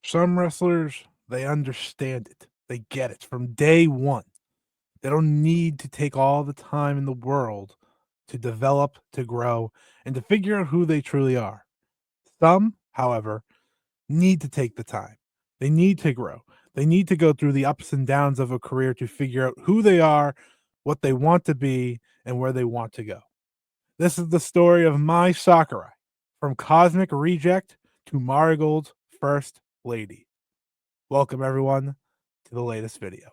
Some wrestlers, they understand it. They get it from day one. They don't need to take all the time in the world to develop, to grow, and to figure out who they truly are. Some, however, need to take the time. They need to grow. They need to go through the ups and downs of a career to figure out who they are, what they want to be, and where they want to go. This is the story of Mai Sakurai, from Cosmic Reject to Marigold's First Lady. Welcome, everyone, to the latest video.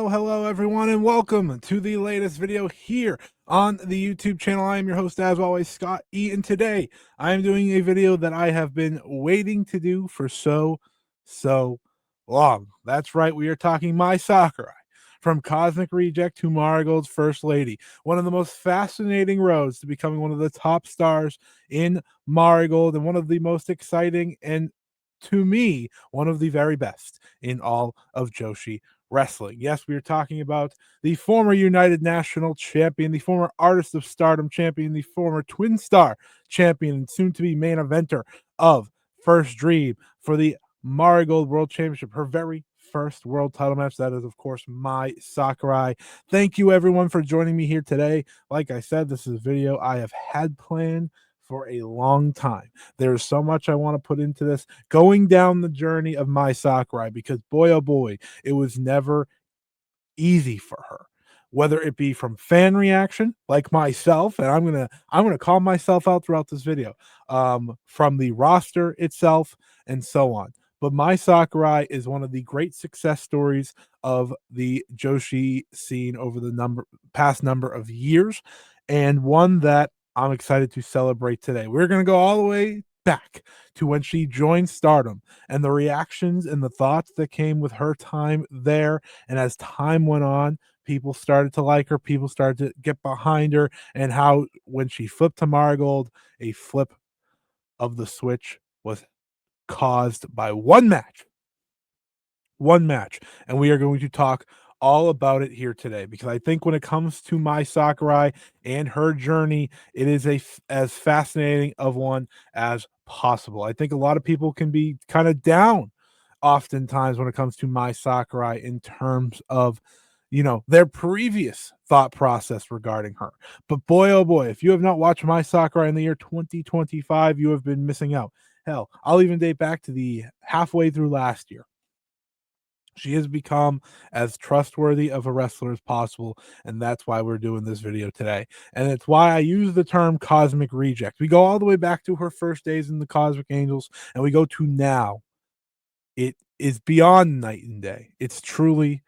Hello, everyone, and welcome to the latest video here on the YouTube channel. I am your host, as always, Scott E, and today I am doing a video that I have been waiting to do for so long. That's right, we are talking Mai Sakurai, from Cosmic Reject to Marigold's First Lady, one of the most fascinating roads to becoming one of the top stars in Marigold, and one of the most exciting and, to me, one of the very best in all of Joshi wrestling. Yes, we are talking about the former United National Champion, the former Artist of Stardom Champion, the former Twin Star Champion, and soon to be main eventer of First Dream for the Marigold World Championship, her very first world title match. That is, of course, Mai Sakurai. Thank you, everyone, for joining me here today. Like I said, this is a video I have had planned for a long time. There's so much I want to put into this, going down the journey of Mai Sakurai, because boy, oh boy, it was never easy for her. Whether it be from fan reaction, like myself, and I'm gonna call myself out throughout this video, from the roster itself, and so on. But Mai Sakurai is one of the great success stories of the Joshi scene over the past number of years, and one that I'm excited to celebrate today. We're going to go all the way back to when she joined Stardom and the reactions and the thoughts that came with her time there. And as time went on, people started to like her, people started to get behind her, and how when she flipped to Marigold, a flip of the switch was caused by one match. And we are going to talk all about it here today, because I think when it comes to Mai Sakurai and her journey, it is as fascinating of one as possible. I think a lot of people can be kind of down oftentimes when it comes to Mai Sakurai in terms of, their previous thought process regarding her. But boy, oh boy, if you have not watched Mai Sakurai in the year 2025, you have been missing out. Hell, I'll even date back to the halfway through last year. She has become as trustworthy of a wrestler as possible, and that's why we're doing this video today. And it's why I use the term Cosmic Reject. We go all the way back to her first days in the Cosmic Angels, and we go to now. It is beyond night and day. It's truly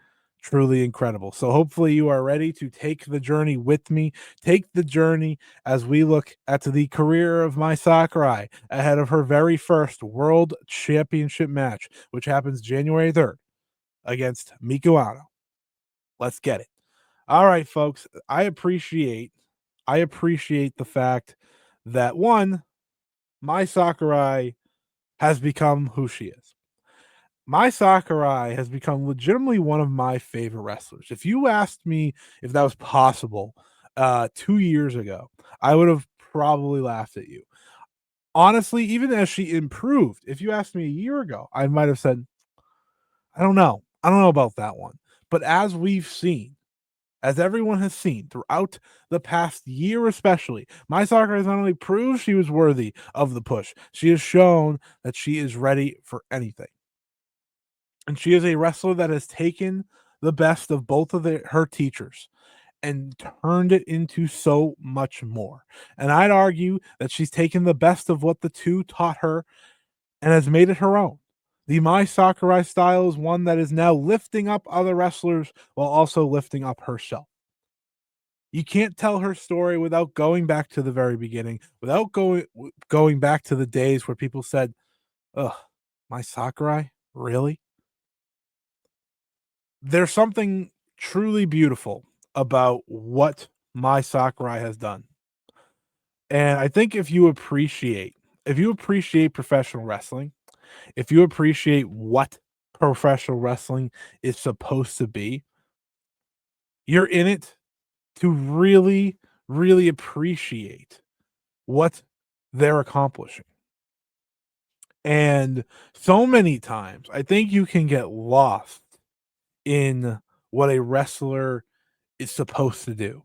incredible. So hopefully you are ready to take the journey with me. Take the journey as we look at the career of Mai Sakurai ahead of her very first World Championship match, which happens January 3rd. Against Mikuano. Let's get it. All right, folks. I appreciate the fact that, one, Mai Sakurai has become who she is. Mai Sakurai has become legitimately one of my favorite wrestlers. If you asked me if that was possible 2 years ago, I would have probably laughed at you. Honestly, even as she improved, if you asked me a year ago, I might have said, I don't know about that one. But as we've seen, as everyone has seen throughout the past year especially, Mai Sakurai has not only proved she was worthy of the push, she has shown that she is ready for anything. And she is a wrestler that has taken the best of both of her teachers and turned it into so much more. And I'd argue that she's taken the best of what the two taught her and has made it her own. The Mai Sakurai style is one that is now lifting up other wrestlers while also lifting up herself. You can't tell her story without going back to the very beginning, without going back to the days where people said, "Ugh, Mai Sakurai? Really?" There's something truly beautiful about what Mai Sakurai has done. And I think if you appreciate if you appreciate professional wrestling, if you appreciate what professional wrestling is supposed to be, you're in it to really, really appreciate what they're accomplishing. And so many times, I think you can get lost in what a wrestler is supposed to do.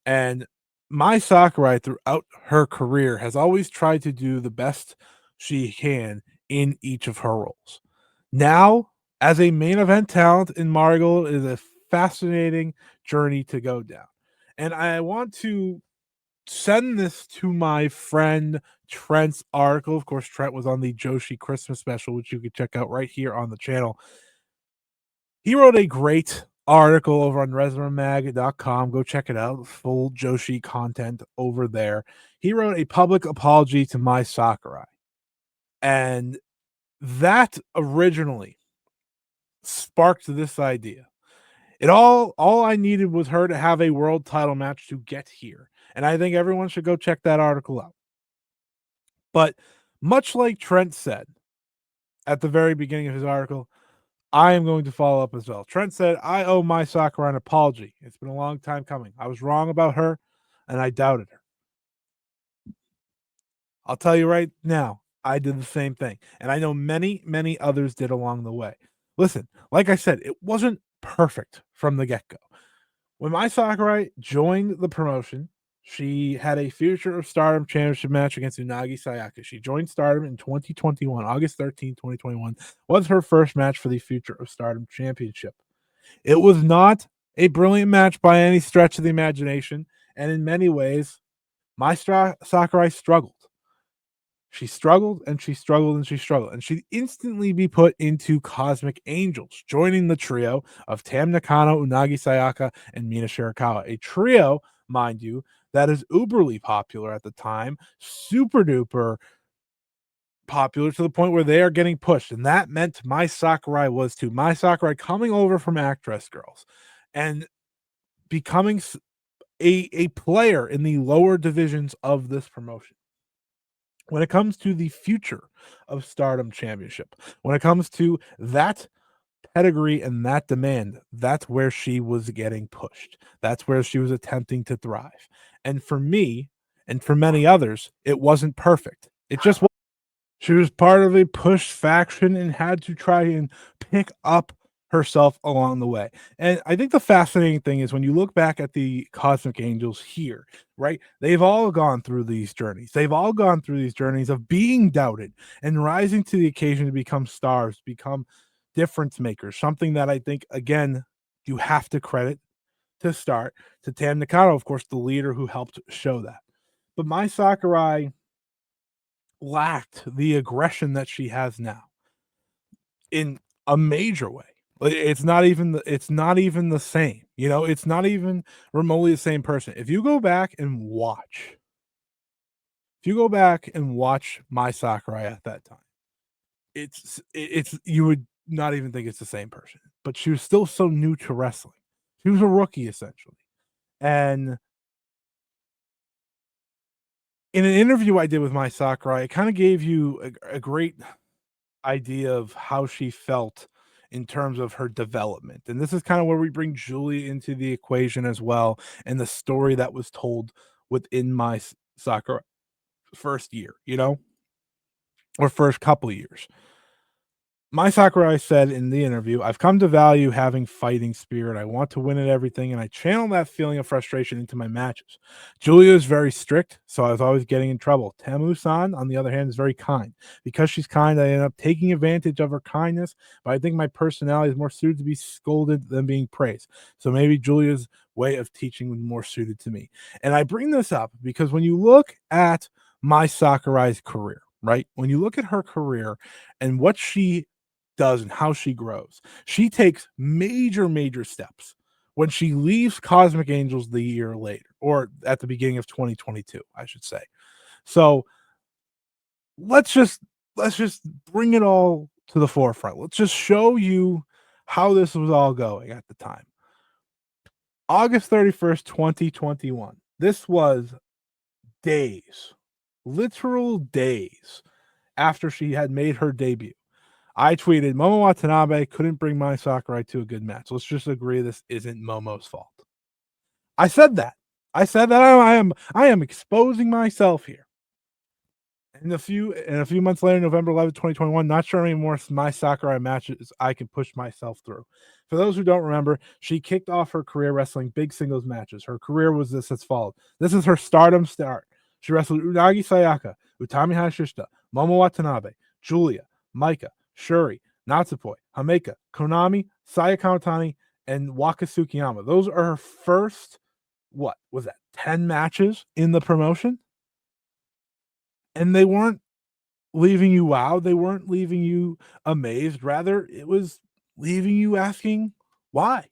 And Mai Sakurai, throughout her career, has always tried to do the best she can in each of her roles. Now, as a main event talent in Marigold, is a fascinating journey to go down. And I want to send this to my friend Trent's article. Of course, Trent was on the Joshi Christmas special, which you can check out right here on the channel. He wrote a great article over on ResMag.com. Go check it out. Full Joshi content over there. He wrote a public apology to Mai Sakurai. And that originally sparked this idea. All I needed was her to have a world title match to get here. And I think everyone should go check that article out. But much like Trent said at the very beginning of his article, I am going to follow up as well. Trent said, I owe Mai Sakurai an apology. It's been a long time coming. I was wrong about her, and I doubted her. I'll tell you right now, I did the same thing. And I know many, many others did along the way. Listen, like I said, it wasn't perfect from the get go. When Mai Sakurai joined the promotion, she had a Future of Stardom Championship match against Unagi Sayaka. She joined Stardom in 2021. August 13th, 2021 was her first match for the Future of Stardom Championship. It was not a brilliant match by any stretch of the imagination, and in many ways, Mai Sakurai struggled. She struggled and she struggled and she struggled, and she'd instantly be put into Cosmic Angels, joining the trio of Tam Nakano, Unagi Sayaka, and Mina Shirakawa. A trio, mind you, that is uberly popular at the time, super duper popular to the point where they are getting pushed. And that meant Mai Sakurai was too. Mai Sakurai coming over from Actress Girls and becoming a player in the lower divisions of this promotion. When it comes to the future of Stardom Championship, when it comes to that pedigree and that demand, that's where she was getting pushed. That's where she was attempting to thrive. And for me, and for many others, it wasn't perfect. It just wasn't. She was part of a push faction and had to try and pick up herself along the way. And I think the fascinating thing is when you look back at the Cosmic Angels here, right? They've all gone through these journeys. They've all gone through these journeys of being doubted and rising to the occasion to become stars, become difference makers. Something that I think, again, you have to credit to start to Tam Nakano, of course, the leader who helped show that. But Mai Sakurai lacked the aggression that she has now in a major way. It's not even the same. You know, it's not even remotely the same person. If you go back and watch, Mai Sakurai at that time, it's you would not even think it's the same person. But she was still so new to wrestling. She was a rookie essentially. And in an interview I did with Mai Sakurai, it kind of gave you a great idea of how she felt in terms of her development. And this is kind of where we bring Julie into the equation as well, and the story that was told within Mai Sakurai first year, you know, or first couple of years. Mai Sakurai said in the interview, I've come to value having fighting spirit. I want to win at everything, and I channel that feeling of frustration into my matches. Julia is very strict, so I was always getting in trouble. Tamu-san, on the other hand, is very kind. Because she's kind, I end up taking advantage of her kindness, but I think my personality is more suited to be scolded than being praised. So maybe Julia's way of teaching was more suited to me. And I bring this up because when you look at Mai Sakurai's career, right? When you look at her career and what she does and how she grows. She takes major, major steps when she leaves Cosmic Angels the year later, or at the beginning of 2022, I should say. So let's just bring it all to the forefront. Let's just show you how this was all going at the time. August 31st, 2021. This was days literal days after she had made her debut, I tweeted, Momo Watanabe couldn't bring Mai Sakurai to a good match. Let's just agree this isn't Momo's fault. I said that. I said that I am exposing myself here. And a few months later, November 11th, 2021, not sure any more Mai Sakurai matches I can push myself through. For those who don't remember, she kicked off her career wrestling big singles matches. Her career was this as followed. This is her stardom start. She wrestled Unagi Sayaka, Utami Hayashishita, Momo Watanabe, Julia, Maika, Shuri, Natsupoi, Hameka, Konami, Saya Kamatani, and Waka Tsukiyama. Those are her first, what was that, 10 matches in the promotion? And they weren't leaving you wowed. They weren't leaving you amazed. Rather, it was leaving you asking, why?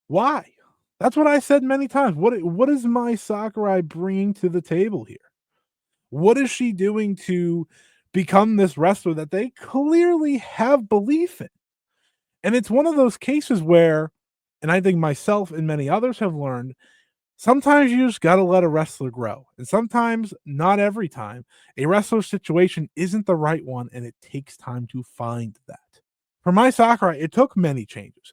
Why? That's what I said many times. What is Mai Sakurai bringing to the table here? What is she doing to become this wrestler that they clearly have belief in? And it's one of those cases where, and I think myself and many others have learned, sometimes you just got to let a wrestler grow. And sometimes, not every time, a wrestler situation isn't the right one, and it takes time to find that. For Mai Sakurai, it took many changes.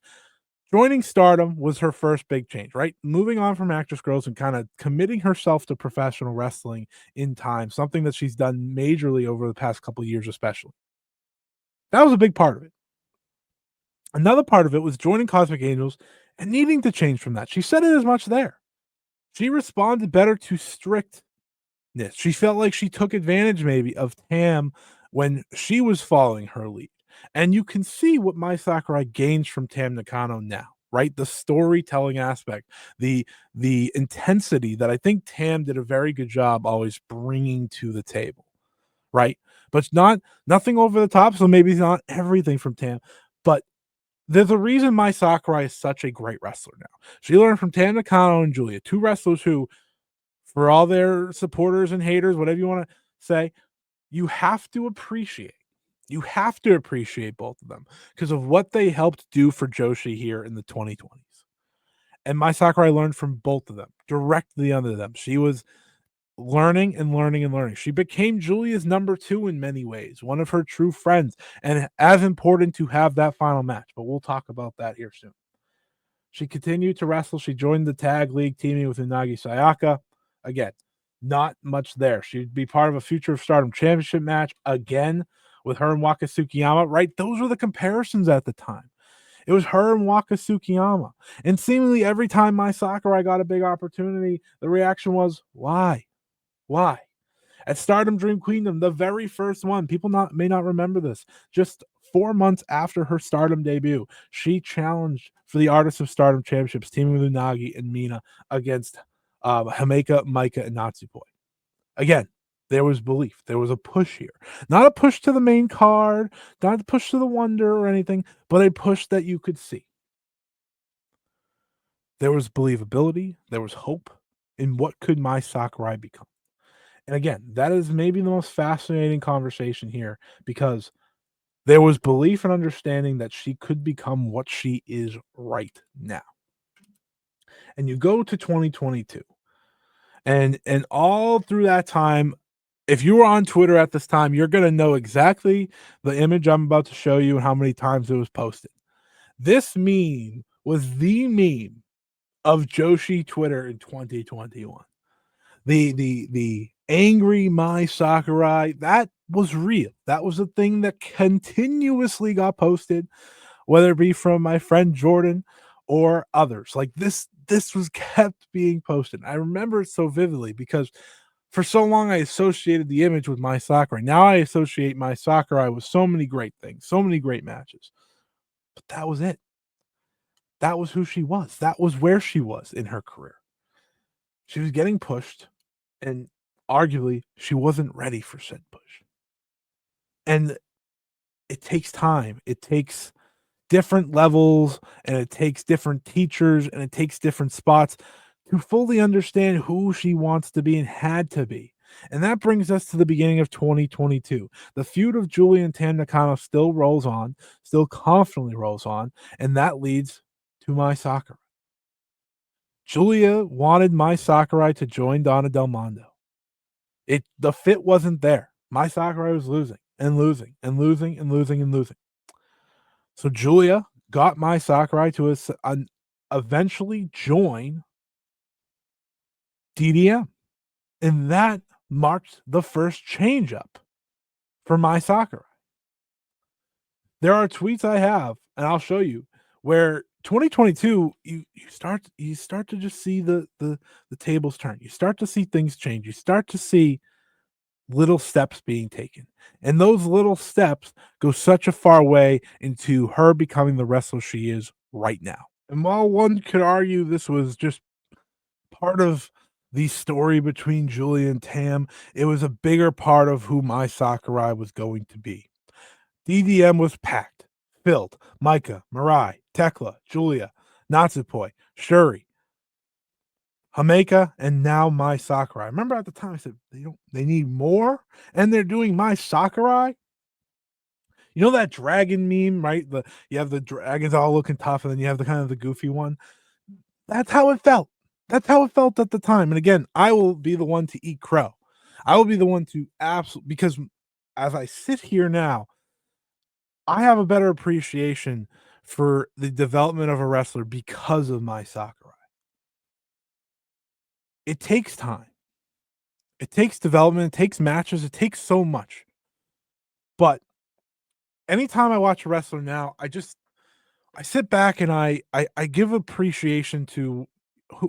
Joining Stardom was her first big change, right? Moving on from actress girls and kind of committing herself to professional wrestling in time, something that she's done majorly over the past couple of years, especially. That was a big part of it. Another part of it was joining Cosmic Angels and needing to change from that. She said it as much there. She responded better to strictness. She felt like she took advantage maybe of Tam when she was following her lead. And you can see what Mai Sakurai gains from Tam Nakano now, right? The storytelling aspect, the intensity that I think Tam did a very good job always bringing to the table, right? But it's not nothing over the top, so maybe it's not everything from Tam, but there's a reason Mai Sakurai is such a great wrestler now. She learned from Tam Nakano and Julia, two wrestlers who, for all their supporters and haters, whatever you want to say, you have to appreciate. You have to appreciate both of them because of what they helped do for Joshi here in the 2020s. And Mai Sakurai learned from both of them, directly under them. She was learning and learning and learning. She became Julia's number two in many ways, one of her true friends, and as important to have that final match. But we'll talk about that here soon. She continued to wrestle. She joined the tag league, teaming with Unagi Sayaka. Again, not much there. She'd be part of a Future of Stardom championship match again with her and Waka Tsukiyama, right? Those were the comparisons at the time. It was her and Waka Tsukiyama. And seemingly every time Mai Sakurai got a big opportunity, the reaction was, why? Why? At Stardom Dream Queendom, the very first one, people may not remember this, just 4 months after her Stardom debut, she challenged for the Artists of Stardom Championships, teaming with Unagi and Mina against Hameka, Maika, and Natsupoi. Again, there was belief. There was a push here. Not a push to the main card, not a push to the Wonder or anything, but a push that you could see. There was believability. There was hope in what could Mai Sakurai become. And again, that is maybe the most fascinating conversation here because there was belief and understanding that she could become what she is right now. And you go to 2022. And all through that time, if you were on Twitter at this time, you're going to know exactly the image I'm about to show you and how many times it was posted. This meme was the meme of Joshi Twitter in 2021. The angry Mai Sakurai, that was real. That was a thing that continuously got posted, whether it be from my friend Jordan or others. Like this was kept being posted. I remember it so vividly because for so long I associated the image with Mai Sakurai. Now I associate Mai Sakurai with so many great things, so many great matches. But that was it. That was who she was. That was where she was in her career. She was getting pushed, and arguably she wasn't ready for said push. And it takes time. It takes different levels, and it takes different teachers, and it takes different spots to fully understand who she wants to be and had to be. And that brings us to the beginning of 2022. The feud of Julia and Tam Nakano still rolls on, still confidently rolls on, and that leads to Mai Sakurai. Julia wanted Mai Sakurai to join Donna del Mondo. The fit wasn't there. Mai Sakurai was losing and losing and losing and losing and losing. So Julia got Mai Sakurai to eventually join DDM, and that marked the first change up for Mai Sakurai. There are tweets I have, and I'll show you, where 2022 you start to just see the tables turn. You start to see things change. You start to see little steps being taken. And those little steps go such a far way into her becoming the wrestler she is right now. And while one could argue this was just part of the story between Julia and Tam, it was a bigger part of who Mai Sakurai was going to be. DDM was packed, filled. Micah, Mirai, Tekla, Julia, Natsupoi, Shuri, Hameka, and now Mai Sakurai. Remember at the time I said they need more, and they're doing Mai Sakurai. You know that dragon meme, right? You have the dragons all looking tough, and then you have the kind of the goofy one. That's how it felt. That's how it felt at the time. And again, I will be the one to eat crow. I will be the one to absolutely, because as I sit here now, I have a better appreciation for the development of a wrestler because of Mai Sakurai. It takes time. It takes development, it takes matches, it takes so much. But anytime I watch a wrestler now, I sit back and I give appreciation to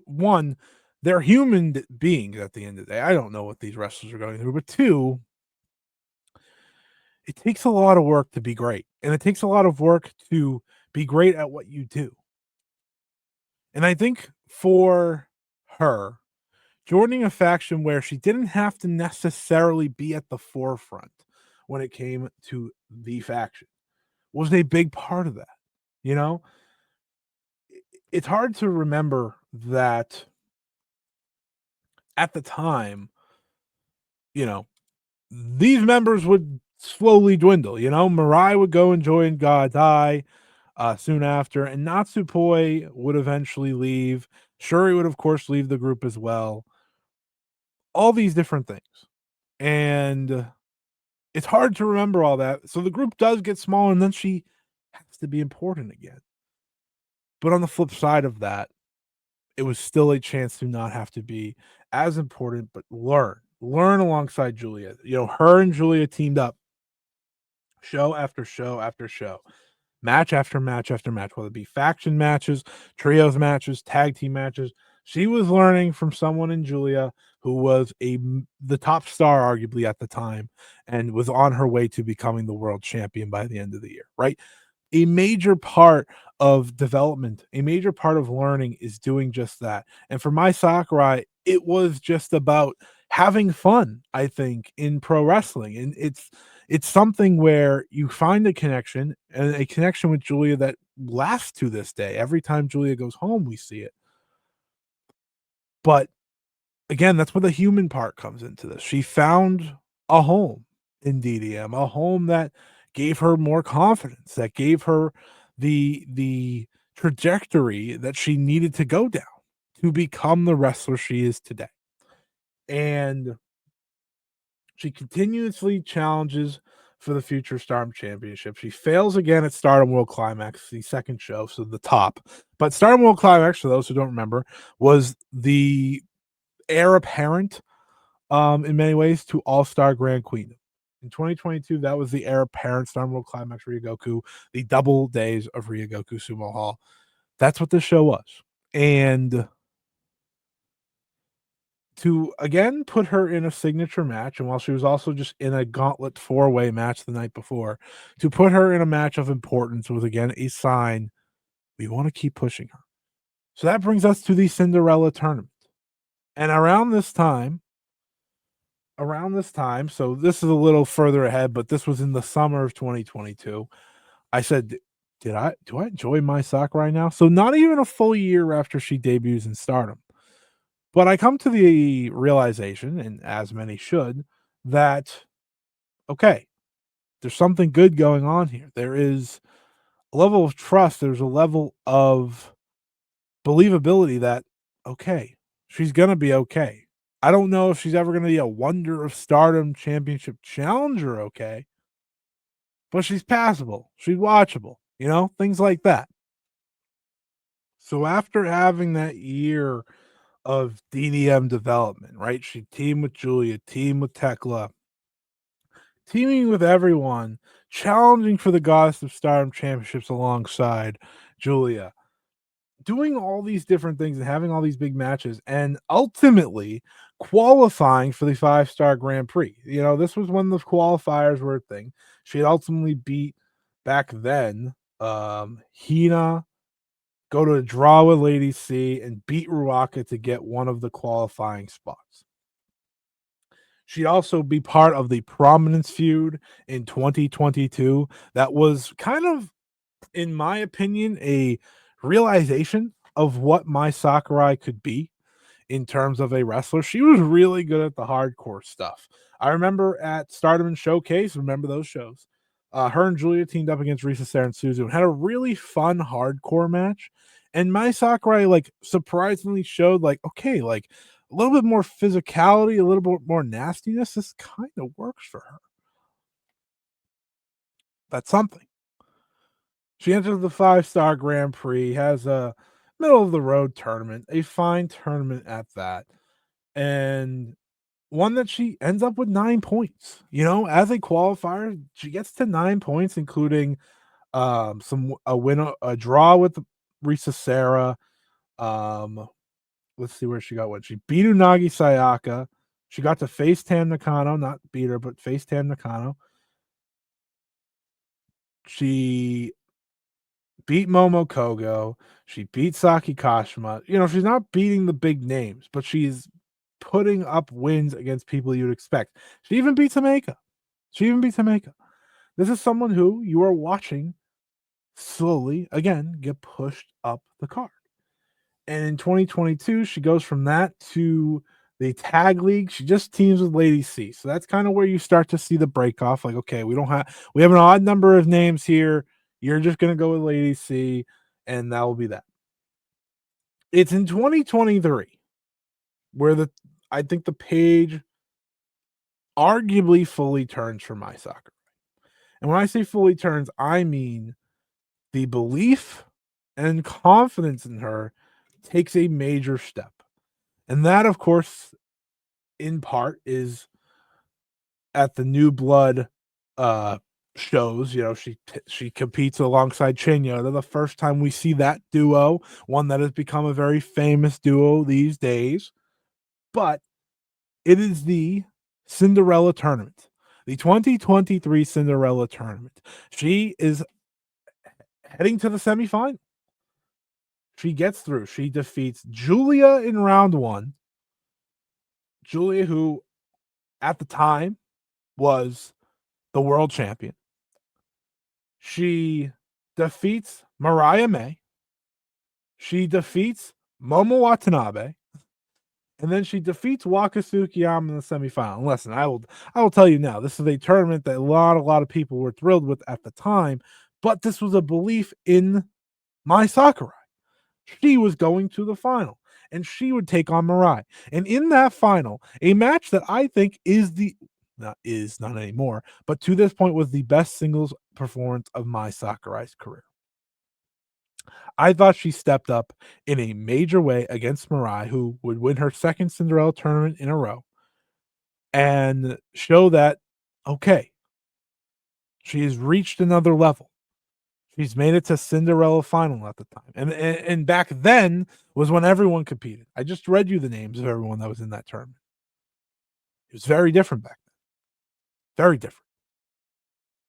one, they're human beings at the end of the day. I don't know what these wrestlers are going through, but two, it takes a lot of work to be great, and it takes a lot of work to be great at what you do. And I think for her, joining a faction where she didn't have to necessarily be at the forefront when it came to the faction was a big part of that. You know, it's hard to remember that at the time, you know, these members would slowly dwindle. You know, Mirai would go and join Godai soon after, and Natsupoi would eventually leave. Shuri would, of course, leave the group as well. All these different things. And it's hard to remember all that. So the group does get small, and then she has to be important again. But on the flip side of that, it was still a chance to not have to be as important, but learn alongside Julia. You know, her and Julia teamed up show after show after show, match after match after match, whether it be faction matches, trios matches, tag team matches. She was learning from someone in Julia who was the top star arguably at the time and was on her way to becoming the world champion by the end of the year, right? A major part of development, a major part of learning is doing just that. And for Mai Sakurai, it was just about having fun, I think, in pro wrestling. And it's something where you find a connection, and a connection with Julia that lasts to this day. Every time Julia goes home, we see it. But again, that's where the human part comes into this. She found a home in DDM, a home that gave her more confidence, that gave her the trajectory that she needed to go down to become the wrestler she is today. And she continuously challenges for the future Stardom Championship. She fails again at Stardom World Climax, the second show, so the top. But Stardom World Climax, for those who don't remember, was the heir apparent in many ways to All-Star Grand Queen. In 2022, that was the heir apparent Stardom World Climax Ryogoku, the double days of Ryogoku Sumo Hall. That's what this show was. And to again put her in a signature match, and while she was also just in a gauntlet 4-way match the night before, to put her in a match of importance was again a sign we want to keep pushing her. So that brings us to the Cinderella tournament. And around this time, so this is a little further ahead, but this was in the summer of 2022. I said, do I enjoy Mai Sakurai now? So not even a full year after she debuts in Stardom. But I come to the realization, and as many should, that okay, there's something good going on here. There is a level of trust, there's a level of believability that okay, she's gonna be okay. I don't know if she's ever gonna be a Wonder of Stardom Championship challenger, okay, but she's passable, she's watchable, things like that. So after having that year of DDM development, right? She teamed with Julia, teamed with Tekla, teaming with everyone, challenging for the Goddess of Stardom championships alongside Julia, doing all these different things and having all these big matches, and ultimately qualifying for the 5-star Grand Prix. This was when the qualifiers were a thing. She had ultimately beat back then Hina, go to a draw with Lady C, and beat Ruaka to get one of the qualifying spots. She'd also be part of the Prominence feud in 2022. That was kind of, in my opinion, a realization of what Mai Sakurai could be in terms of a wrestler. She was really good at the hardcore stuff. I remember at Stardom and Showcase, remember those shows? Her and Julia teamed up against Risa Sera and Suzu and had a really fun hardcore match. And Mai Sakurai, like, surprisingly showed, like, okay, like a little bit more physicality, a little bit more nastiness. This kind of works for her. That's something. She enters the 5-star Grand Prix, has a middle of the road tournament, a fine tournament at that, and one that she ends up with 9 points. As a qualifier, she gets to 9 points, including a draw with Risa Sera. Let's see where she got one. She beat Unagi Sayaka. She got to face Tam Nakano, not beat her, but face Tam Nakano. She beat Momo Kogo. She beat Saki Kashima. She's not beating the big names, but she's putting up wins against people you'd expect. She even beats Hameka. This is someone who you are watching slowly, again, get pushed up the card. And in 2022, she goes from that to the tag league. She just teams with Lady C. So that's kind of where you start to see the break off. Like, okay, we have an odd number of names here. You're just gonna go with Lady C, and that will be that. It's in 2023 where I think the page arguably fully turns for Mai Sakurai. And when I say fully turns, I mean the belief and confidence in her takes a major step. And that, of course, in part is at the New Blood shows. She competes alongside Chinya. They're the first time we see that duo, one that has become a very famous duo these days. But it is the Cinderella tournament, the 2023 Cinderella tournament. She is heading to the semifinal. She gets through. She defeats Julia in round one. Julia, who at the time was the world champion. She defeats Mariah May. She defeats Momo Watanabe. And then she defeats Waka Tsukiyama in the semifinal. And listen, I will tell you now, this is a tournament that a lot of people were thrilled with at the time, but this was a belief in Mai Sakurai. She was going to the final, and she would take on Mirai. And in that final, a match that I think not anymore, but to this point was the best singles performance of Mai Sakurai's career. I thought she stepped up in a major way against Mirai, who would win her second Cinderella tournament in a row, and show that, okay, she has reached another level. She's made it to Cinderella final at the time. And back then was when everyone competed. I just read you the names of everyone that was in that tournament. It was very different back then. Very different.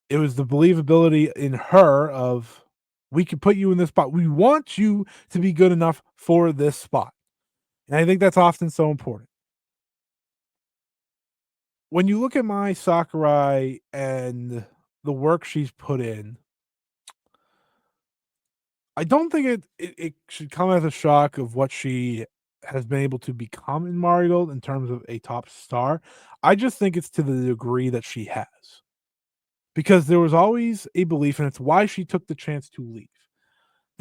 It was the believability in her of, we can put you in this spot. We want you to be good enough for this spot. And I think that's often so important. When you look at Mai Sakurai and the work she's put in, I don't think it should come as a shock of what she has been able to become in Marigold in terms of a top star. I just think it's to the degree that she has. Because there was always a belief, and it's why she took the chance to leave,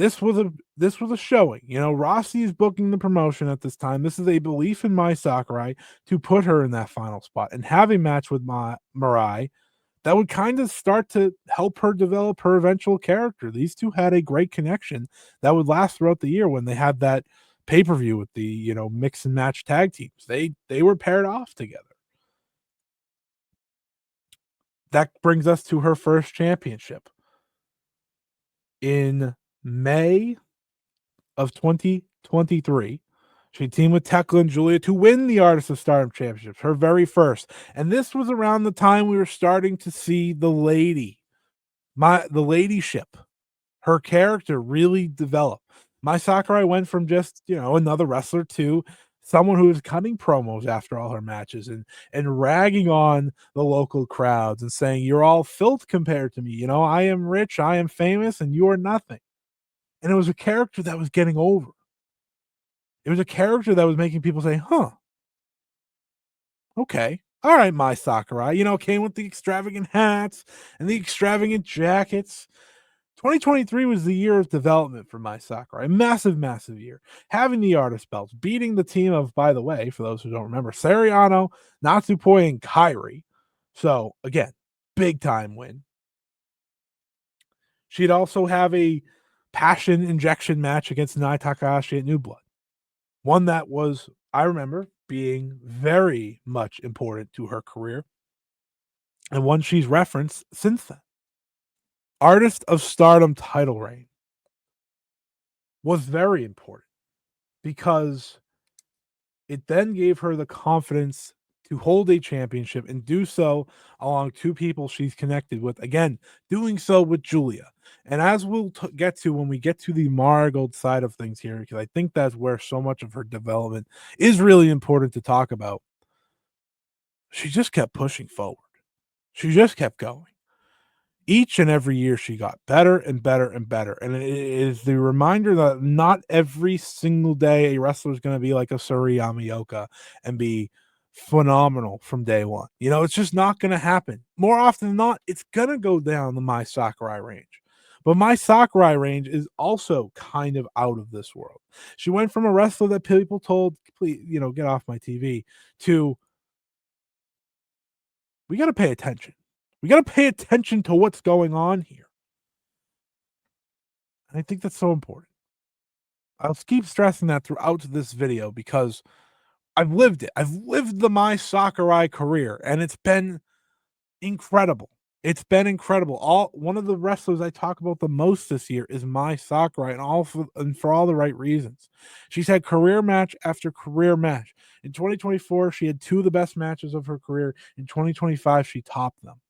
this was a showing. You know, Rossi is booking the promotion at this time. This is a belief in Mai Sakurai to put her in that final spot and have a match with Mirai that would kind of start to help her develop her eventual character. These two had a great connection that would last throughout the year when they had that pay-per-view with the, mix and match tag teams. They were paired off together. That brings us to her first championship in May of 2023. She teamed with Tekla and Julia to win the Artist of Stardom Championships, her very first. And this was around the time we were starting to see the ladyship, her character really develop. Mai Sakurai went from just, another wrestler to someone who was cutting promos after all her matches and ragging on the local crowds and saying, "You're all filth compared to me. I am rich, I am famous, and you are nothing." And it was a character that was getting over. It was a character that was making people say, "Huh, okay. All right, Mai Sakurai." Came with the extravagant hats and the extravagant jackets. 2023 was the year of development for Mai Sakurai. Massive, massive year. Having the artist belts, beating the team of, by the way, for those who don't remember, Seriano, Natsupoi, and Kairi. So, again, big time win. She'd also have a passion injection match against Nai Takahashi at New Blood. One that was, I remember, being very much important to her career, and one she's referenced since then. Artist of Stardom title reign was very important because it then gave her the confidence to hold a championship and do so along two people she's connected with. Again, doing so with Julia. And as we'll get to when we get to the Marigold side of things here, because I think that's where so much of her development is really important to talk about. She just kept pushing forward. She just kept going. Each and every year she got better and better and better. And it is the reminder that not every single day a wrestler is going to be like a Suri Yamaoka and be phenomenal from day one. It's just not going to happen. More often than not, it's going to go down the Mai Sakurai range. But Mai Sakurai range is also kind of out of this world. She went from a wrestler that people told, please, get off my TV, to we got to pay attention. We got to pay attention to what's going on here. And I think that's so important. I'll keep stressing that throughout this video because I've lived it. I've lived the Mai Sakurai career, and it's been incredible. It's been incredible. One of the wrestlers I talk about the most this year is Mai Sakurai, and for all the right reasons. She's had career match after career match. In 2024, she had two of the best matches of her career. In 2025, she topped them.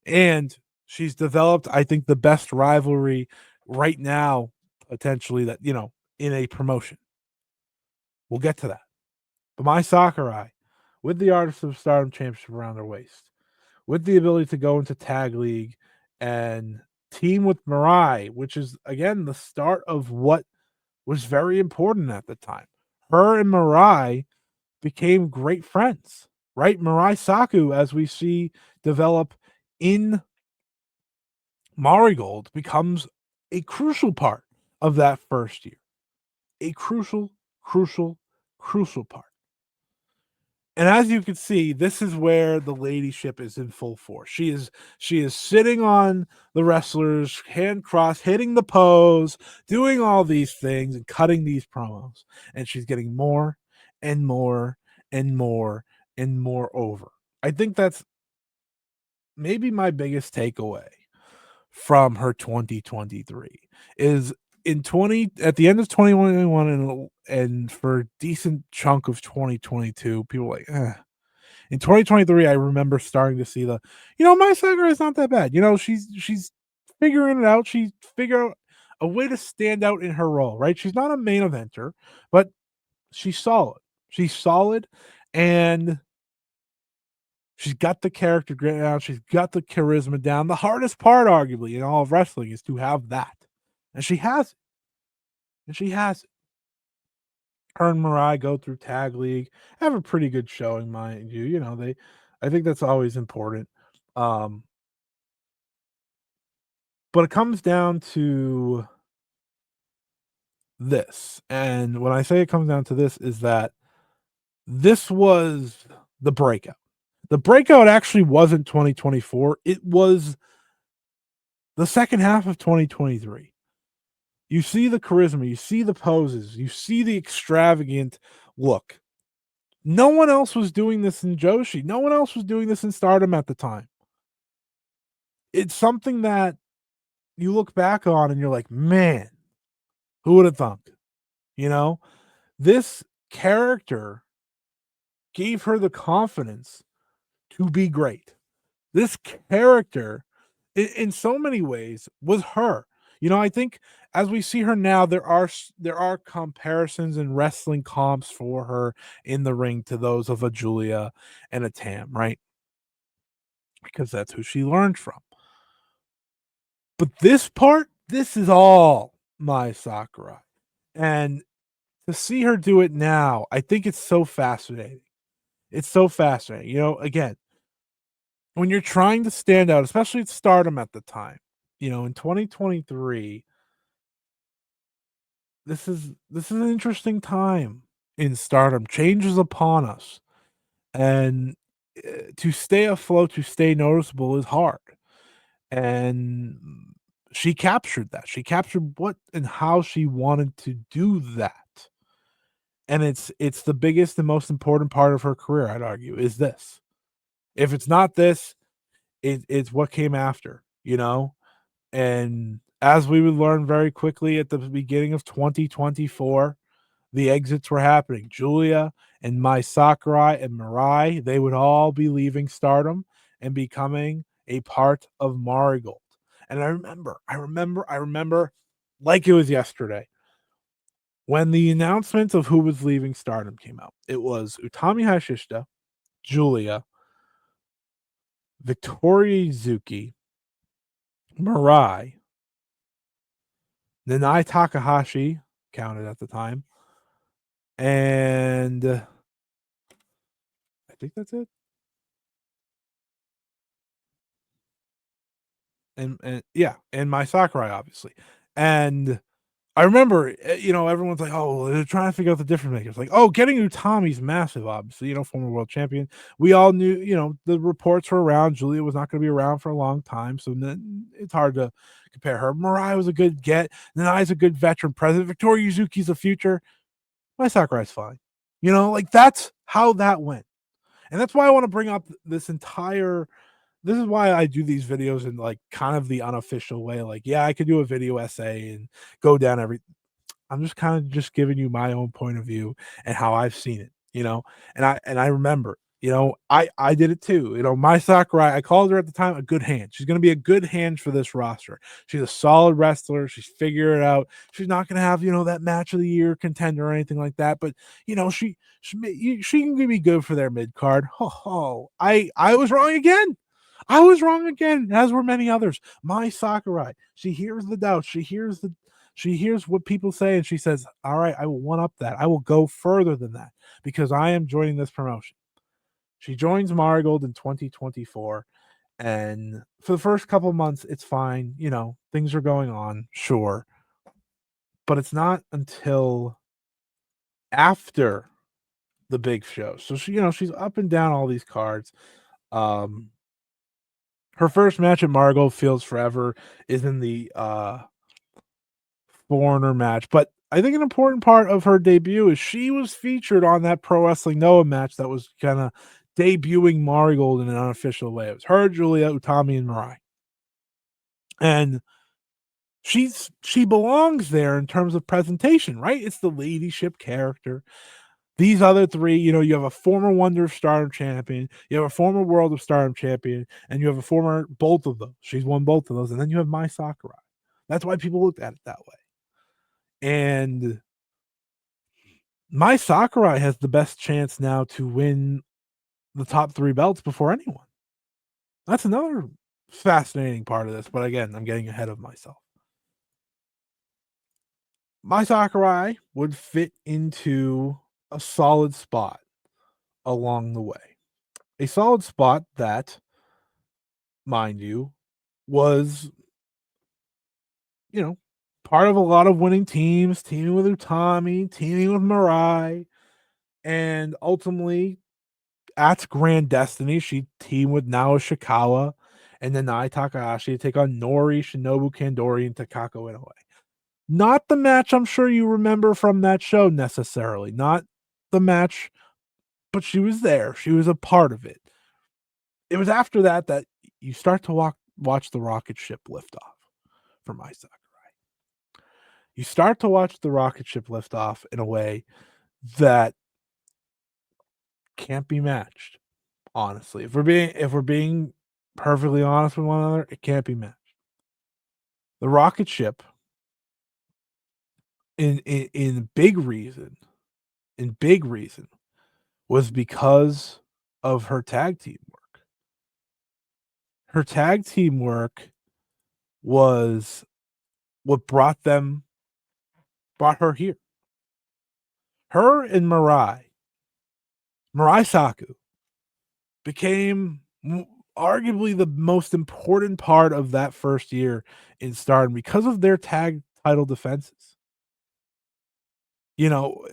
And she's developed, I think, the best rivalry right now, potentially, that, in a promotion. We'll get to that. But Mai Sakurai, with the Artist of Stardom Championship around her waist, with the ability to go into Tag League and team with Mirai, which is, again, the start of what was very important at the time. Her and Mirai became great friends, right? Mirai Saku, as we see develop in Marigold, becomes a crucial part of that first year. A crucial, crucial, crucial part. And as you can see, this is where the ladyship is in full force. She is sitting on the wrestlers, hand crossed, hitting the pose, doing all these things and cutting these promos. And she's getting more and more and more and more over. I think that's maybe my biggest takeaway from her 2023 is at the end of 2021 and for a decent chunk of 2022, people were like, eh. In 2023, I remember starting to see Mai Sakurai is not that bad. She's figuring it out. She figured out a way to stand out in her role, right? She's not a main eventer, but she's solid. She's solid, and she's got the character grit down. She's got the charisma down. The hardest part, arguably, in all of wrestling is to have that. And she has it. And she has it. Her and Mirai go through Tag League, have a pretty good showing, mind you. I think that's always important. Um, But it comes down to this, and when I say it comes down to this is that this was the breakout. The breakout actually wasn't 2024, it was the second half of 2023. You see the charisma, you see the poses, you see the extravagant look. No one else was doing this in Joshi. No one else was doing this in Stardom at the time. It's something that you look back on and you're like, man, who would have thunk? You know, this character gave her the confidence to be great. This character, in so many ways, was her. You know, I think as we see her now, there are comparisons and wrestling comps for her in the ring to those of a Julia and a Tam, right? Because that's who she learned from. But this part, this is all Mai Sakurai. And to see her do it now, I think it's so fascinating. It's so fascinating. You know, again, when you're trying to stand out, especially at Stardom at the time, you know, in 2023, this is an interesting time in Stardom. Change is upon us, and to stay afloat, to stay noticeable is hard. And she captured that. She captured what and how she wanted to do that. And it's the biggest and most important part of her career, I'd argue, is this. If it's not this, it's what came after, you know? And as we would learn very quickly at the beginning of 2024, the exits were happening. Julia and Mai Sakurai and Mirai, they would all be leaving Stardom and becoming a part of Marigold. And I remember like it was yesterday when the announcement of who was leaving Stardom came out. It was Utami Hayashishita, Julia, Victoria Izuki, Mirai, Nanai Takahashi counted at the time, and I think that's it. And yeah, and Mai Sakurai, obviously. And I remember, you know, everyone's like, "Oh, they're trying to figure out the difference makers." Like, "Oh, getting Utami's massive, obviously, you know, former world champion." We all knew, you know, the reports were around. Julia was not going to be around for a long time, so then it's hard to compare her. Mariah was a good get. Nanai's a good veteran president. Victoria Yuzuki's a future. My Sakurai's fine. You know, like that's how that went. And that's why I want to bring up this is why I do these videos in like kind of the unofficial way. Like, yeah, I could do a video essay and go down every I'm just kind of just giving you my own point of view and how I've seen it, you know. And I remember, you know, I did it too. You know, my Sakurai, I called her at the time a good hand. She's going to be a good hand for this roster. She's a solid wrestler. She's figured it out. She's not going to have, you know, that match of the year contender or anything like that, but you know, she can be good for their mid card. Ho ho. I was wrong again. I was wrong again, as were many others. My Sakurai, she hears the doubts. She hears what people say and she says, all right, I will one up that. I will go further than that because I am joining this promotion. She joins Marigold in 2024. And for the first couple of months, it's fine. You know, things are going on, sure. But it's not until after the big show. So she, you know, she's up and down all these cards. Um, her first match at Marigold Fields Forever is in the foreigner match. But I think an important part of her debut is she was featured on that Pro Wrestling Noah match that was kind of debuting Marigold in an unofficial way. It was her, Julia, Utami, and Mirai. And she belongs there in terms of presentation, right? It's the ladyship character. These other three, you know, you have a former Wonder of Stardom champion, you have a former World of Stardom champion, and you have a former both of them. She's won both of those, and then you have Mai Sakurai. That's why people looked at it that way. And Mai Sakurai has the best chance now to win the top three belts before anyone. That's another fascinating part of this, but again, I'm getting ahead of myself. Mai Sakurai would fit into a solid spot along the way. A solid spot that, mind you, was you know, part of a lot of winning teams, teaming with Utami, teaming with Mirai, and ultimately at Grand Destiny, she teamed with Nao Ishikawa and then Nai Takahashi to take on Nori, Shinobu Kandori, and Takako Inoue. Not the match I'm sure you remember from that show necessarily. Not the match, but she was there. She was a part of it. It was after that that you start to watch the rocket ship lift off for Mai Sakurai. You start to watch the rocket ship lift off in a way that can't be matched. Honestly, if we're being perfectly honest with one another, it can't be matched. The rocket ship, in big reason, was because of her tag team work. Her tag team work was what brought her here. Her and Mirai Saku, became arguably the most important part of that first year in Stardom because of their tag title defenses. You know,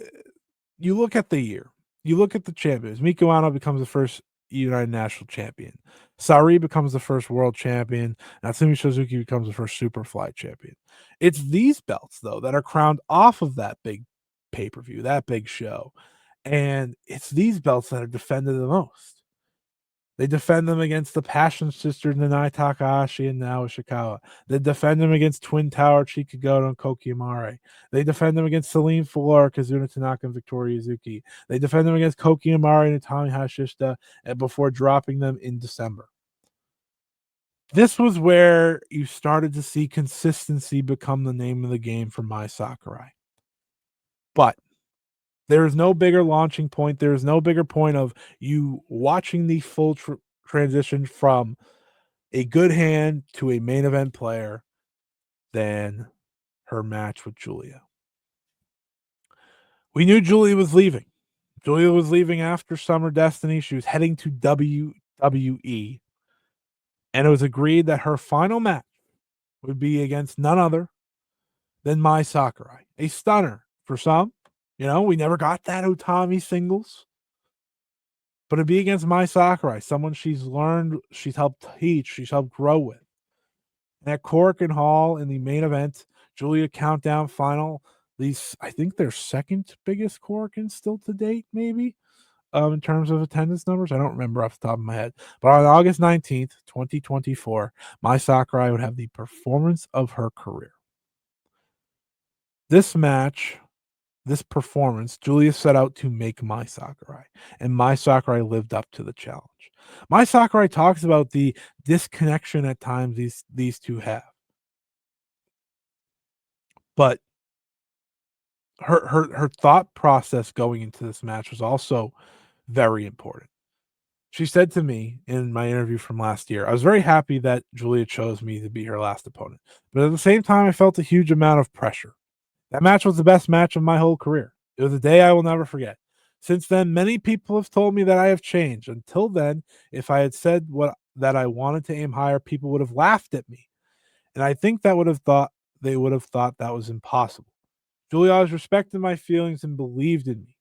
you look at the year, you look at the champions. Miko Ano becomes the first United National Champion. Sari becomes the first World Champion. Natsumi Suzuki becomes the first Superfly Champion. It's these belts, though, that are crowned off of that big pay-per-view, that big show. And it's these belts that are defended the most. They defend them against the Passion Sisters, Nanai Takahashi and Nao Ishikawa. They defend them against Twin Tower, Chikagoto, and Koki Amare. They defend them against Celine Fuller, Kazuna Tanaka, and Victoria Yuzuki. They defend them against Koki Amare and Utami Hashishita before dropping them in December. This was where you started to see consistency become the name of the game for Mai Sakurai. But there is no bigger launching point. There is no bigger point of you watching the full transition from a good hand to a main event player than her match with Julia. We knew Julia was leaving. Julia was leaving after Summer Destiny. She was heading to WWE. And it was agreed that her final match would be against none other than Mai Sakurai. A stunner for some. You know, we never got that Utami singles. But it'd be against Mai Sakurai, someone she's learned, she's helped teach, she's helped grow with. And at Korakuen Hall in the main event, Julia Countdown Final, these I think their second biggest Korakuen still to date, maybe, in terms of attendance numbers. I don't remember off the top of my head. But on August 19th, 2024, Mai Sakurai would have the performance of her career. This match, this performance, Julia set out to make Mai Sakurai, and Mai Sakurai lived up to the challenge. Mai Sakurai talks about the disconnection at times these two have, but her thought process going into this match was also very important. She said to me in my interview from last year, I was very happy that Julia chose me to be her last opponent, but at the same time, I felt a huge amount of pressure. That match was the best match of my whole career. It was a day I will never forget. Since then, many people have told me that I have changed. Until then, if I had said that I wanted to aim higher, people would have laughed at me. And I think they would have thought that was impossible. Julia always respected my feelings and believed in me.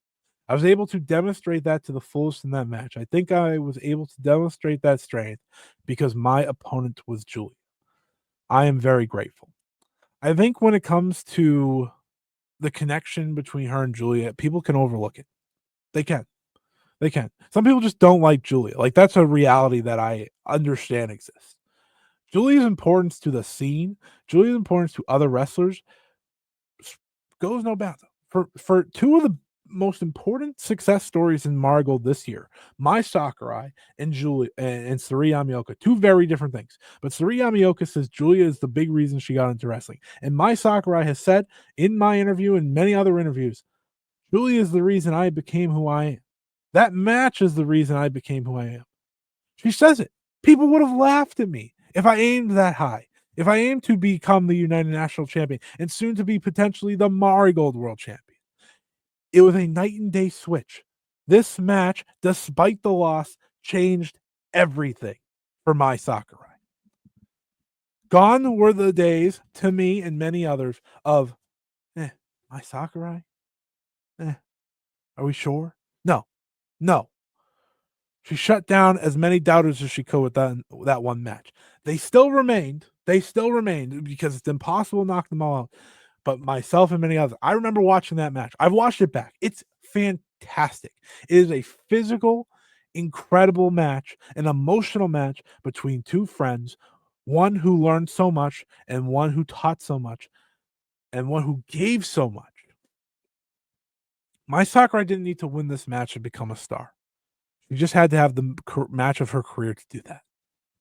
I was able to demonstrate that to the fullest in that match. I think I was able to demonstrate that strength because my opponent was Julia. I am very grateful. I think when it comes to the connection between her and Julia, people can overlook it. They can. They can. Some people just don't like Julia. Like, that's a reality that I understand exists. Julia's importance to the scene, Julia's importance to other wrestlers goes no bounds. For two of the most important success stories in Marigold this year, Mai Sakurai and Julia and Sari Yamaoka, two very different things. But Sari Yamaoka says Julia is the big reason she got into wrestling. And Mai Sakurai has said in my interview and many other interviews, Julia is the reason I became who I am. That match is the reason I became who I am. She says it. People would have laughed at me if I aimed that high. If I aimed to become the United National Champion and soon to be potentially the Marigold World Champion. It was a night and day switch. This match, despite the loss, changed everything for Mai Sakurai. Gone were the days, to me and many others, of, "Eh, Mai Sakurai? Eh, are we sure?" No, no. She shut down as many doubters as she could with that one match. They still remained because it's impossible to knock them all out. But myself and many others, I remember watching that match. I've watched it back. It's fantastic. It is a physical, incredible match, an emotional match between two friends, one who learned so much and one who taught so much and one who gave so much. My Sakurai didn't need to win this match to become a star. She just had to have the match of her career to do that.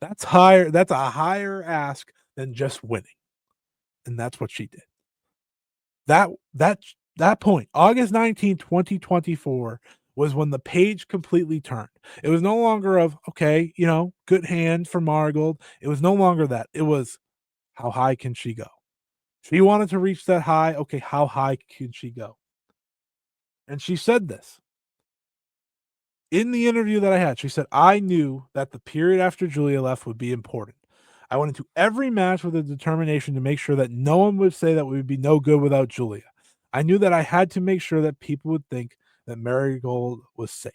That's higher. That's a higher ask than just winning, and that's what she did. That that that point, August 19th, 2024, was when the page completely turned. It was no longer of, okay, good hand for Marigold. It was no longer that. It was, how high can she go? She wanted to reach that high. Okay, how high can she go? And she said this in the interview that I had. She said, I knew that the period after Julia left would be important. I went into every match with a determination to make sure that no one would say that we would be no good without Julia. I knew that I had to make sure that people would think that Marigold was safe.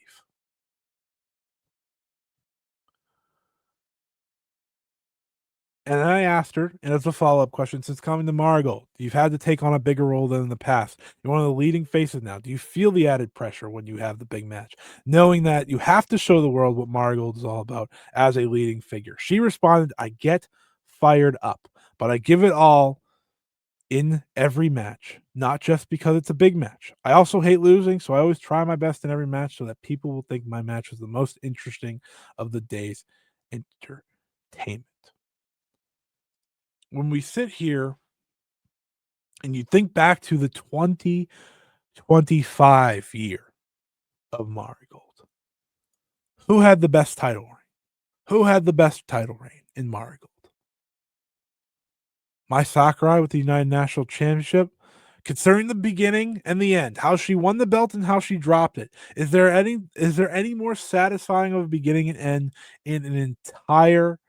And then I asked her, and as a follow up question, since coming to Marigold, you've had to take on a bigger role than in the past. You're one of the leading faces now. Do you feel the added pressure when you have the big match, knowing that you have to show the world what Marigold is all about as a leading figure? She responded, I get fired up, but I give it all in every match, not just because it's a big match. I also hate losing, so I always try my best in every match so that people will think my match was the most interesting of the day's entertainment. When we sit here and you think back to the 2025 year of Marigold, who had the best title reign? Who had the best title reign in Marigold? Mai Sakurai with the United National Championship. Considering the beginning and the end, how she won the belt and how she dropped it, is there any more satisfying of a beginning and end in an entire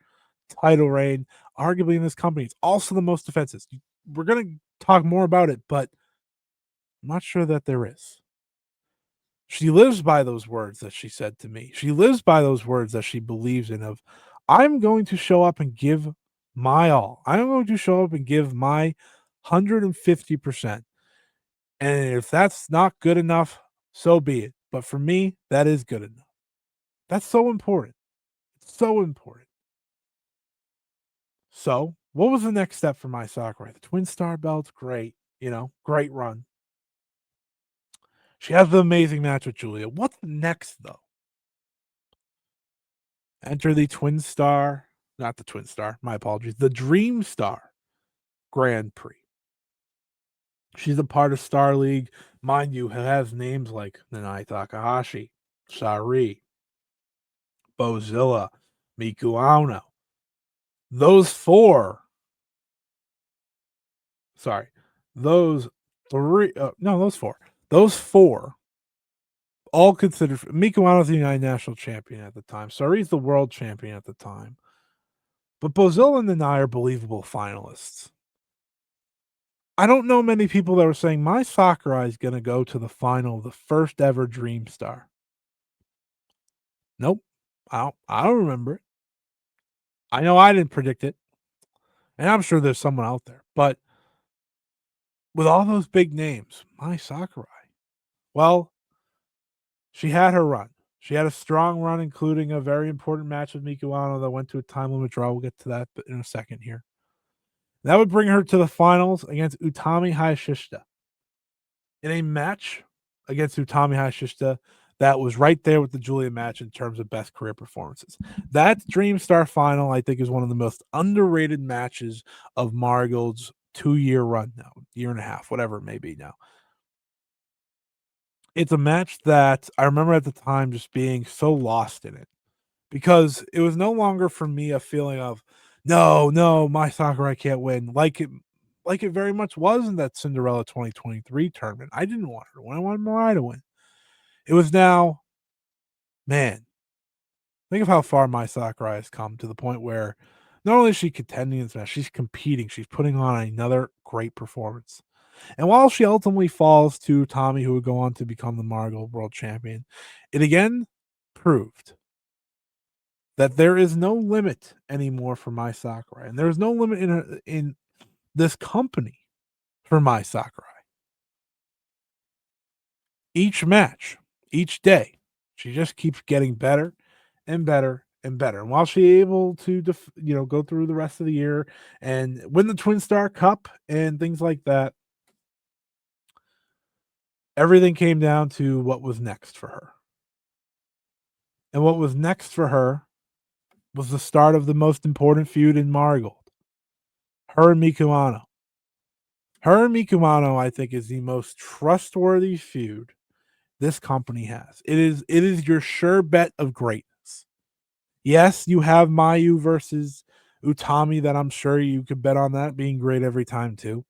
title reign, arguably in this company? It's also the most defenses. We're gonna talk more about it, but I'm not sure that there is. She lives by those words that she said to me. She lives by those words that she believes in of, I'm going to show up and give my all. I'm going to show up and give my 150%. And if that's not good enough, so be it. But for me, that is good enough. That's so important. It's so important. So, what was the next step for Mai Sakurai? The Twin Star belt, great. Great run. She has the amazing match with Julia. What's next, though? Enter the Twin Star, not the Twin Star, my apologies, the Dream Star Grand Prix. She's a part of Star League, mind you, it has names like Nanai Takahashi, Sari, Bozilla, Miku Ano. Those four, sorry, those three, no, those four, all considered. Miku Ano's the United National Champion at the time. Sari's the World Champion at the time. But Bozilla and Nanai are believable finalists. I don't know many people that were saying my Sakurai is going to go to the final of the first ever Dream Star. Nope. I don't remember it. I know I didn't predict it. And I'm sure there's someone out there. But with all those big names, my Sakurai, well, she had her run. She had a strong run, including a very important match with Miku Ano that went to a time limit draw. We'll get to that in a second here. That would bring her to the finals against Utami Hayashishita. In a match against Utami Hayashishita that was right there with the Julia match in terms of best career performances. That Dream Star final, I think, is one of the most underrated matches of Marigold's 2-year run now, year and a half, whatever it may be now. It's a match that I remember at the time just being so lost in it because it was no longer for me a feeling of, no, no, my Sakurai can't win, like it very much was in that Cinderella 2023 tournament. I didn't want her to win. I wanted Mariah to win. It was now, man, think of how far my Sakurai has come to the point where Not only is she contending in this match, she's competing. She's putting on another great performance. And while she ultimately falls to Tommy, who would go on to become the Marigold World Champion, it again proved that there is no limit anymore for Mai Sakurai, and there is no limit in this company for Mai Sakurai. Each match, each day, she just keeps getting better and better and better. And while she's able to, go through the rest of the year and win the Twin Star Cup and things like that, everything came down to what was next for her. And what was next for her was the start of the most important feud in Marigold. Her and Miku. Her and Miku, I think, is the most trustworthy feud this company has. It is your sure bet of greatness. Yes, you have Mayu versus Utami that I'm sure you could bet on that being great every time too.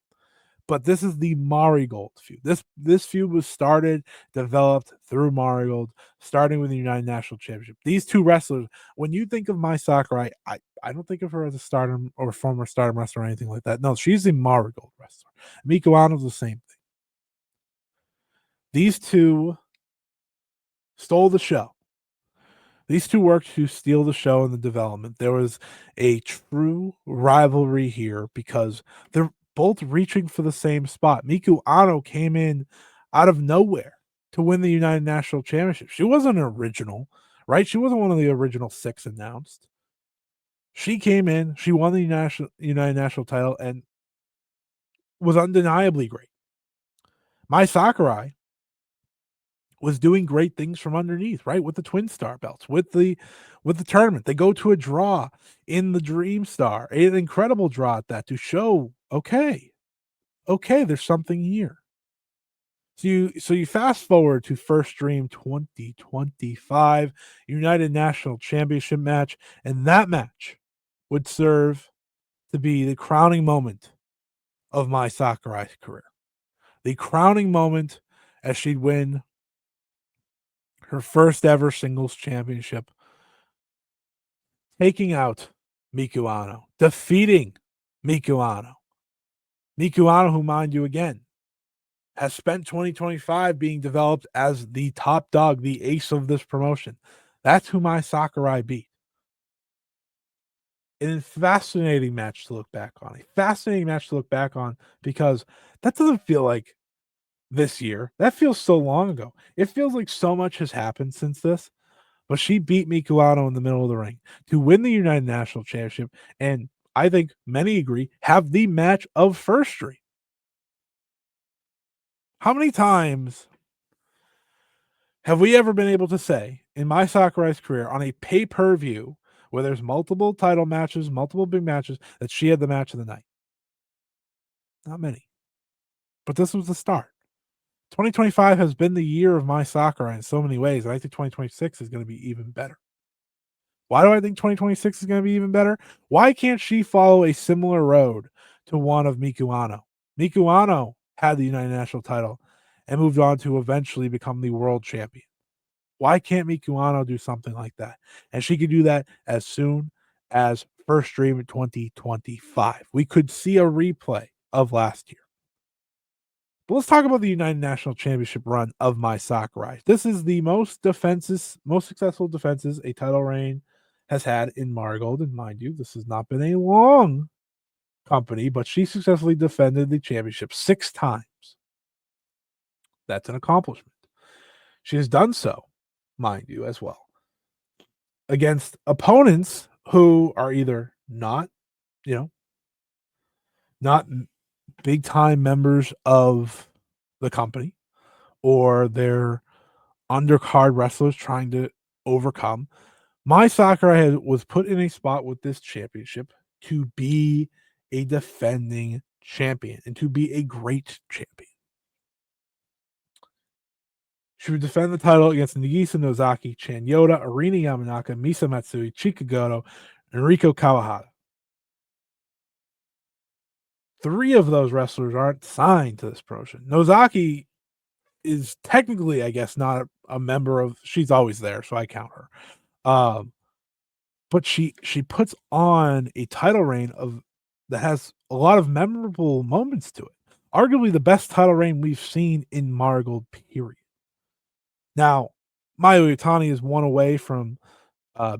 But this is the Marigold feud. This feud was started, developed through Marigold, starting with the United National Championship. These two wrestlers, when you think of Mai Sakurai, I don't think of her as a stardom or former stardom wrestler or anything like that. No, she's a Marigold wrestler. Miku Ano's the same thing. These two stole the show. These two worked to steal the show and the development. There was a true rivalry here because they're both reaching for the same spot. Miku Ano came in out of nowhere to win the United National Championship. She wasn't an original, right? She wasn't one of the original 6 announced. She came in, she won the United National title and was undeniably great. Mai Sakurai was doing great things from underneath, right? With the Twin Star belts, with the tournament. They go to a draw in the Dream Star, an incredible draw at that to show, okay, there's something here. So you fast forward to First Dream 2025 United National Championship match, and that match would serve to be the crowning moment of Mai Sakurai's career. The crowning moment as she'd win her first ever singles championship, taking out Miku Ano, defeating Miku Ano. Miku Ano, who, mind you, again, has spent 2025 being developed as the top dog, the ace of this promotion. That's who Mai Sakurai beat. A fascinating match to look back on. A fascinating match to look back on because that doesn't feel like this year. That feels so long ago. It feels like so much has happened since this. But she beat Miku Ano in the middle of the ring to win the United National Championship, and I think many agree, have the match of First Dream. How many times have we ever been able to say in Mai Sakurai's career on a pay-per-view where there's multiple title matches, multiple big matches, that she had the match of the night? Not many. But this was the start. 2025 has been the year of Mai Sakurai in so many ways, and I think 2026 is going to be even better. Why do I think 2026 is going to be even better? Why can't she follow a similar road to one of Miku Ano? Miku Ano had the United National title and moved on to eventually become the world champion. Why can't Miku Ano do something like that? And she could do that as soon as First Dream in 2025. We could see a replay of last year. But let's talk about the United National Championship run of Mai Sakurai. This is the most successful defenses a title reign has had in Marigold. And mind you, this has not been a long company, but she successfully defended the championship 6 times. That's an accomplishment. She has done so, mind you, as well, against opponents who are either not big time members of the company, or they're undercard wrestlers trying to overcome. Mai Sakurai was put in a spot with this championship to be a defending champion and to be a great champion. She would defend the title against Nagisa Nozaki, Chan Yoda, Arina Yamanaka, Misa Matsui, Chika Goto, and Riko Kawahata. 3 of those wrestlers aren't signed to this promotion. Nozaki is technically, I guess, not a member of. She's always there, so I count her. but she puts on a title reign of that has a lot of memorable moments to it. Arguably the best title reign we've seen in Marigold, period. Now, Mayu Iwatani is one away from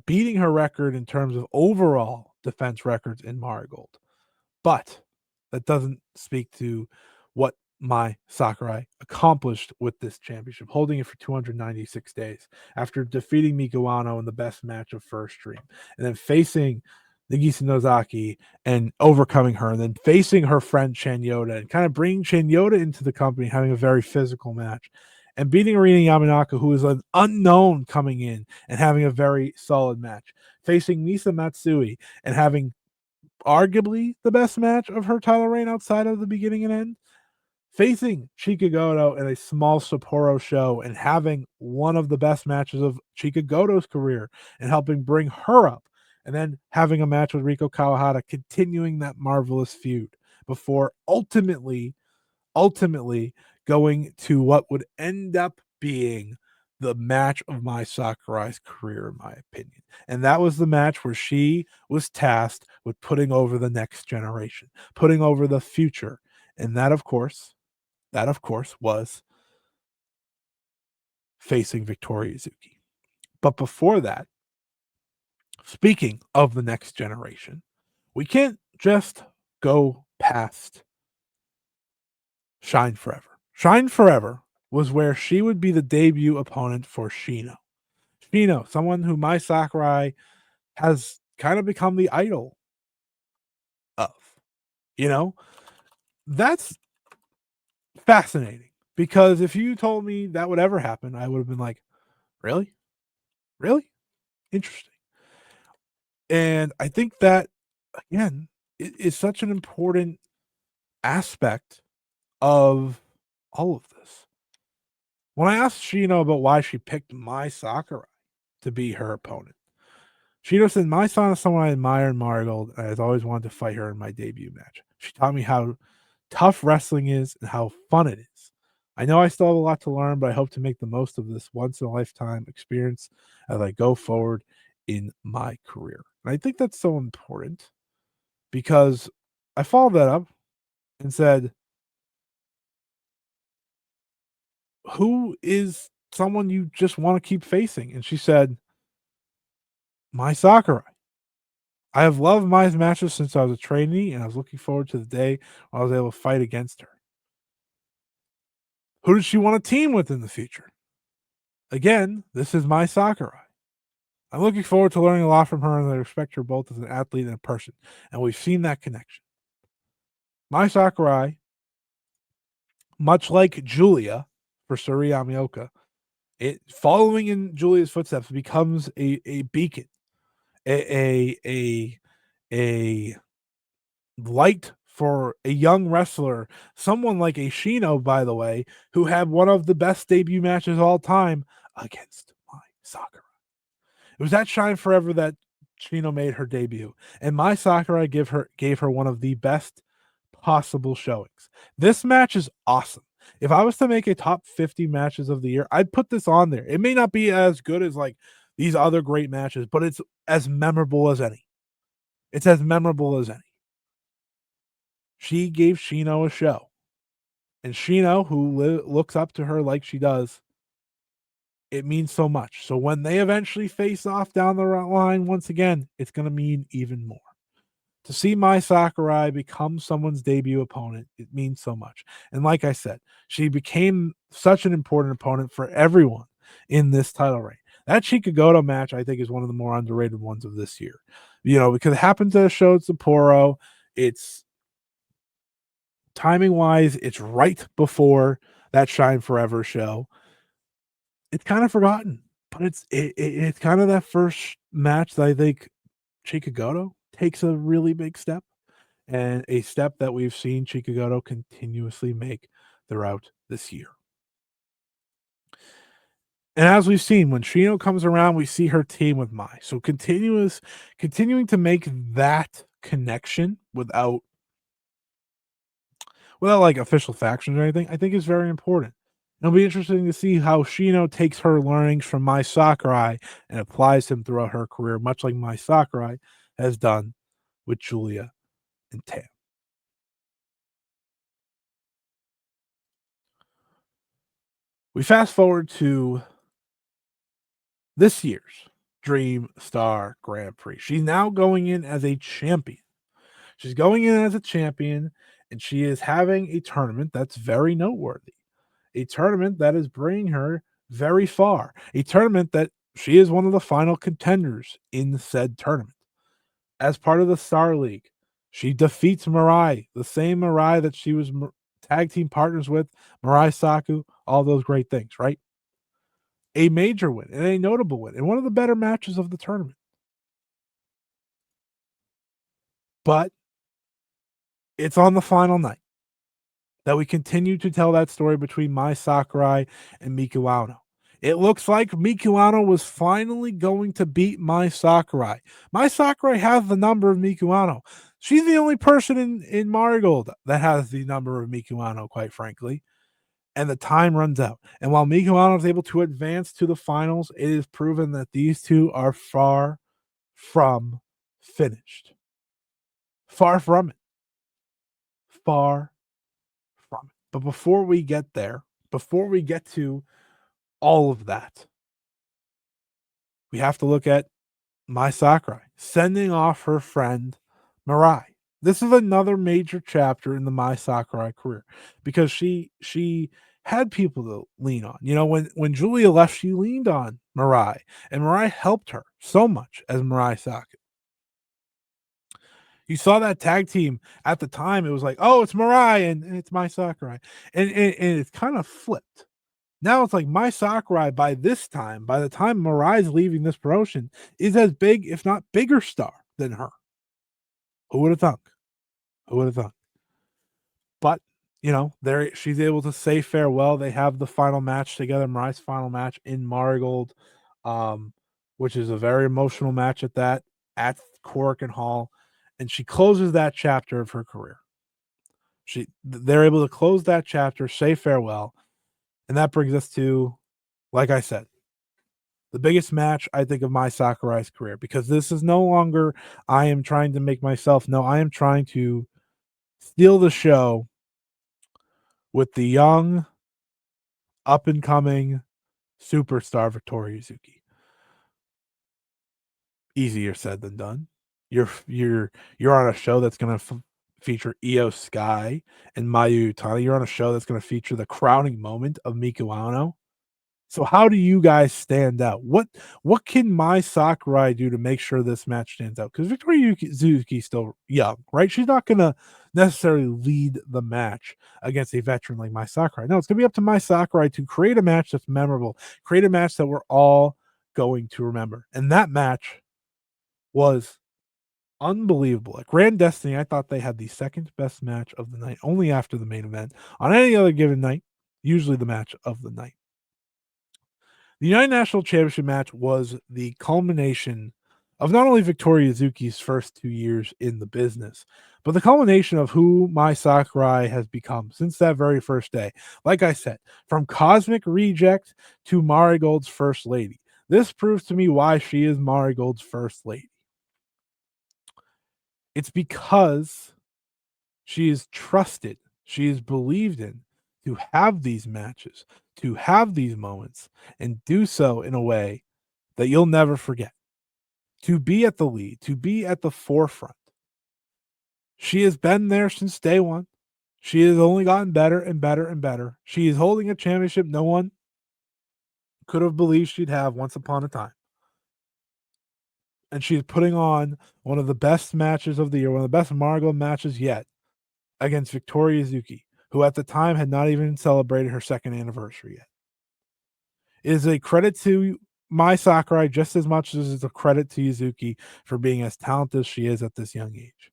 beating her record in terms of overall defense records in Marigold. But that doesn't speak to what Mai Sakurai accomplished with this championship, holding it for 296 days after defeating Mikuano in the best match of First Dream, and then facing Nagisa Nozaki and overcoming her, and then facing her friend Chanyota and kind of bringing Chanyota into the company, having a very physical match, and beating Arina Yamanaka, who is an unknown coming in and having a very solid match, facing Misa Matsui and having arguably the best match of her title reign outside of the beginning and end, facing Chika Goto in a small Sapporo show and having one of the best matches of Chika Goto's career and helping bring her up, and then having a match with Riko Kawahara, continuing that marvelous feud before ultimately going to what would end up being the match of Mai Sakurai's career, in my opinion. And that was the match where she was tasked with putting over the next generation, putting over the future. And that of course was facing Victoria Izuki. But before that, speaking of the next generation, we can't just go past Shine Forever. Shine Forever was where she would be the debut opponent for Shino. Shino, someone who Mai Sakurai has kind of become the idol of. You know, that's fascinating because if you told me that would ever happen, I would have been like, really? Really? Interesting. And I think that, again, is such an important aspect of all of this. When I asked Shino about why she picked Mai Sakurai to be her opponent, Shino said, "My son is someone I admire in Marigold, and I've always wanted to fight her in my debut match. She taught me how tough wrestling is and how fun it is. I know I still have a lot to learn, but I hope to make the most of this once in a lifetime experience as I go forward in my career." And I think that's so important because I followed that up and said, "Who is someone you just want to keep facing?" And she said, "Mai Sakurai. I have loved Mai's matches since I was a trainee, and I was looking forward to the day when I was able to fight against her." Who does she want to team with in the future? Again, this is Mai Sakurai. I'm looking forward to learning a lot from her, and I respect her both as an athlete and a person. And we've seen that connection. Mai Sakurai, much like Julia for Suri Yamaoka, it following in Julia's footsteps becomes a beacon, a a light for a young wrestler, someone like a Shino, by the way, who had one of the best debut matches all time against Mai Sakurai. It was that Shine Forever that Shino made her debut, and Mai Sakurai gave her one of the best possible showings. This match is awesome. If I was to make a top 50 matches of the year, I'd put this on there. It may not be as good as like these other great matches, but it's as memorable as any. It's as memorable as any. She gave Shino a show, and Shino, who looks up to her like she does, it means so much. So when they eventually face off down the line once again, it's going to mean even more. To see Mai Sakurai become someone's debut opponent, it means so much. And like I said, she became such an important opponent for everyone in this title reign. That Chika Goto match, I think, is one of the more underrated ones of this year. Because it happens at a show at Sapporo. It's timing wise, it's right before that Shine Forever show. It's kind of forgotten, but it's kind of that first match that I think Chika Goto takes a really big step, and a step that we've seen Chika Goto continuously make throughout this year. And as we've seen, when Shino comes around, we see her team with Mai. So continuing to make that connection without like official factions or anything, I think is very important. It'll be interesting to see how Shino takes her learnings from Mai Sakurai and applies them throughout her career, much like Mai Sakurai has done with Julia and Tam. We fast forward to this year's Dream Star Grand Prix. She's now going in as a champion. She's going in as a champion, and she is having a tournament that's very noteworthy. A tournament that is bringing her very far. A tournament that she is one of the final contenders in said tournament. As part of the Star League, she defeats Mirai, the same Mirai that she was tag team partners with, Mirai Saku, all those great things, right? A major win and a notable win and one of the better matches of the tournament. But it's on the final night that we continue to tell that story between Mai Sakurai and Miku Ano. It looks like Miku Ano was finally going to beat Mai Sakurai. Mai Sakurai has the number of Miku Ano. She's the only person in Marigold that has the number of Miku Ano, quite frankly. And the time runs out. And while Miku Ano is able to advance to the finals, it is proven that these two are far from finished. Far from it. Far from it. But before we get there, before we get to all of that, we have to look at Mai Sakurai sending off her friend Mirai. This is another major chapter in the Mai Sakurai career because she had people to lean on. You know, when Julia left, she leaned on Mirai, and Mirai helped her so much as Mirai Saku. You saw that tag team at the time. It was like, oh, it's Mirai and it's Mai Sakurai, and it's kind of flipped. Now it's like Mai Sakurai by this time, by the time Mirai's leaving this promotion, is as big, if not bigger star than her. Who would have thunk? Who would have thunk? But you know, there she's able to say farewell. They have the final match together, Mirai's final match in Marigold, which is a very emotional match at Cork and Hall, and she closes that chapter of her career. They're able to close that chapter, say farewell, and that brings us to, like I said, the biggest match I think of Mai Sakurai's career, because this is no longer I am trying to make myself. No, I am trying to steal the show with the young, up and coming superstar Victoria Yuzuki. Easier said than done. You're on a show that's going to feature Io Sky and Mayu Utani. You're on a show that's going to feature the crowning moment of Miku Ano. So how do you guys stand out? What can Mai Sakurai do to make sure this match stands out? Because Victoria Suzuki's still young, right? She's not gonna necessarily lead the match against a veteran like Mai Sakurai. No, it's gonna be up to Mai Sakurai to create a match that's memorable, create a match that we're all going to remember. And that match was unbelievable. At Grand Destiny, I thought they had the second best match of the night, only after the main event. On any other given night, usually the match of the night. The United National Championship match was the culmination of not only Victoria Yuzuki's first 2 years in the business, but the culmination of who Mai Sakurai has become since that very first day. Like I said, from Cosmic Reject to Marigold's First Lady. This proves to me why she is Marigold's First Lady. It's because she is trusted, she is believed in to have these matches, to have these moments, and do so in a way that you'll never forget. To be at the lead, to be at the forefront. She has been there since day one. She has only gotten better and better and better. She is holding a championship no one could have believed she'd have once upon a time. And she's putting on one of the best matches of the year, one of the best Marigold matches yet, against Victoria Yuzuki, who at the time had not even celebrated her second anniversary yet. It is a credit to Mai Sakurai just as much as it's a credit to Yuzuki for being as talented as she is at this young age.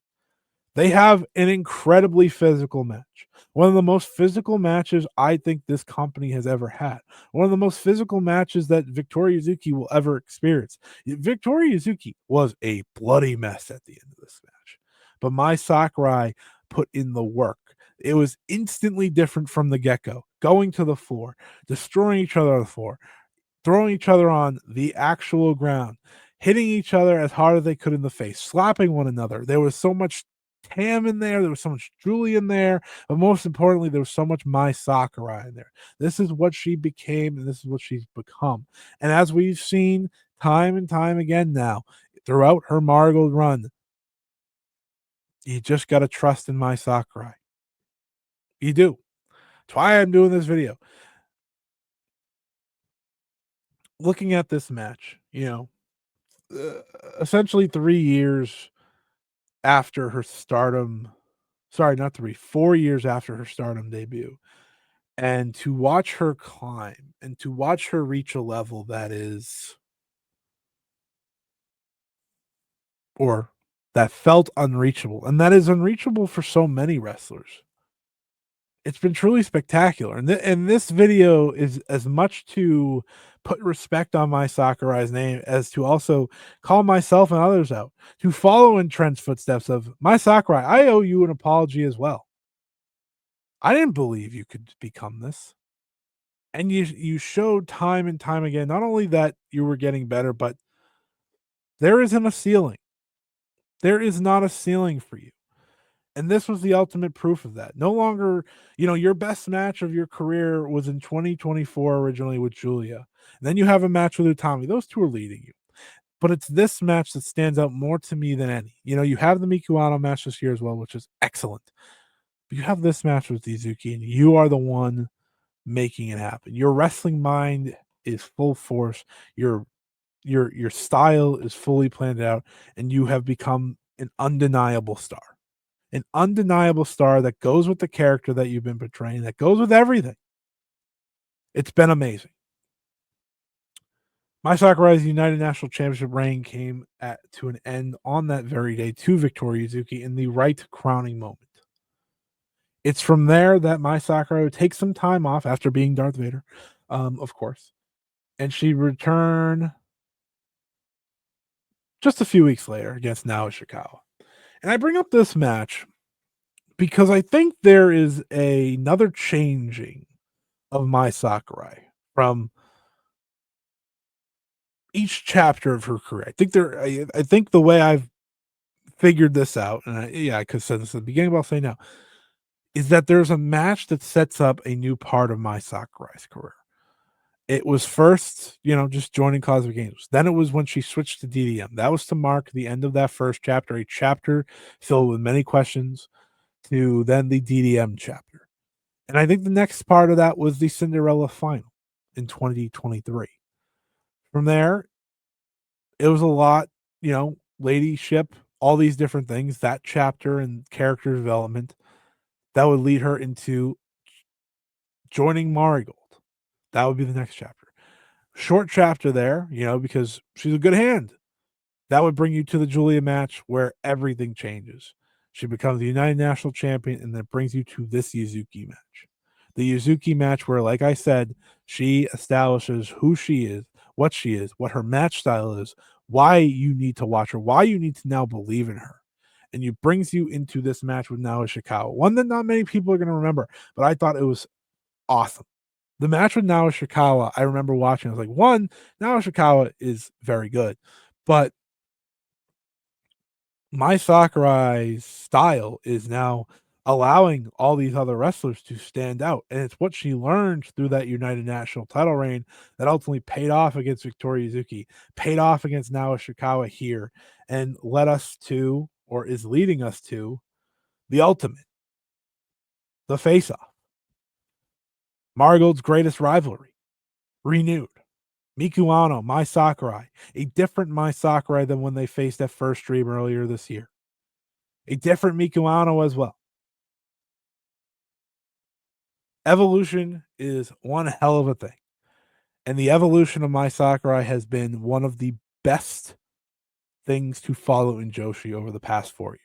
They have an incredibly physical match. One of the most physical matches I think this company has ever had. One of the most physical matches that Victoria Yuzuki will ever experience. Victoria Yuzuki was a bloody mess at the end of this match. But Mai Sakurai put in the work. It was instantly different from the get-go. going to the floor, destroying each other on the floor, throwing each other on the actual ground, hitting each other as hard as they could in the face, slapping one another. There was so much Tam in there, there was so much Julie in there, but most importantly, there was so much Mai Sakurai in there. This is what she became, and this is what she's become. And as we've seen time and time again now, throughout her Marigold run, you just got to trust in Mai Sakurai. You do. That's why I'm doing this video. Looking at this match, essentially 3 years after her stardom, sorry, not 3, 4 years after her stardom debut, and to watch her climb and to watch her reach a level that is, or that felt unreachable, and that is unreachable for so many wrestlers. It's been truly spectacular, and this video is as much to put respect on my Sakurai's name as to also call myself and others out to follow in Trent's footsteps of my Sakurai. I owe you an apology as well. I didn't believe you could become this, and you showed time and time again not only that you were getting better, but there isn't a ceiling. There is not a ceiling for you. And this was the ultimate proof of that. No longer, your best match of your career was in 2024 originally with Julia. And then you have a match with Utami. Those two are leading you. But it's this match that stands out more to me than any. You have the Mikuano match this year as well, which is excellent. But you have this match with Izuki, and you are the one making it happen. Your wrestling mind is full force. Your style is fully planned out, and you have become an undeniable star. An undeniable star that goes with the character that you've been portraying, that goes with everything. It's been amazing. Mai Sakurai's United National Championship reign came to an end on that very day to Victoria Yuzuki in the right crowning moment. It's from there that Mai Sakurai would take some time off after being Darth Vader, of course, and she returned just a few weeks later against Naoya Ishikawa. And I bring up this match because I think there is another changing of Mai Sakurai from each chapter of her career. I think the way I've figured this out, and I could have said this at the beginning, but I'll say now, is that there's a match that sets up a new part of Mai Sakurai's career. It was first, just joining Cosmic Angels. Then it was when she switched to DDM. That was to mark the end of that first chapter, a chapter filled with many questions, to then the DDM chapter. And I think the next part of that was the Cinderella final in 2023. From there, it was a lot, ladyship, all these different things, that chapter and character development that would lead her into joining Marigold. That would be the next chapter. Short chapter there, because she's a good hand. That would bring you to the Julia match where everything changes. She becomes the United National Champion, and that brings you to this Yuzuki match. The Yuzuki match where, like I said, she establishes who she is, what her match style is, why you need to watch her, why you need to now believe in her. And it brings you into this match with Naoya Ishikawa, one that not many people are going to remember, but I thought it was awesome. The match with Naoya Ishikawa, I remember watching. I was like, one, Naoya Ishikawa is very good, but Mai Sakurai's style is now allowing all these other wrestlers to stand out. And it's what she learned through that United National title reign that ultimately paid off against Victoria Yuzuki, paid off against Naoya Ishikawa here, and led us to, or is leading us to, the ultimate, the face-off. Marigold's greatest rivalry, renewed. Miku Ano, Mai Sakurai, a different Mai Sakurai than when they faced at First Dream earlier this year. A different Miku Ano as well. Evolution is one hell of a thing. And the evolution of Mai Sakurai has been one of the best things to follow in Joshi over the past 4 years.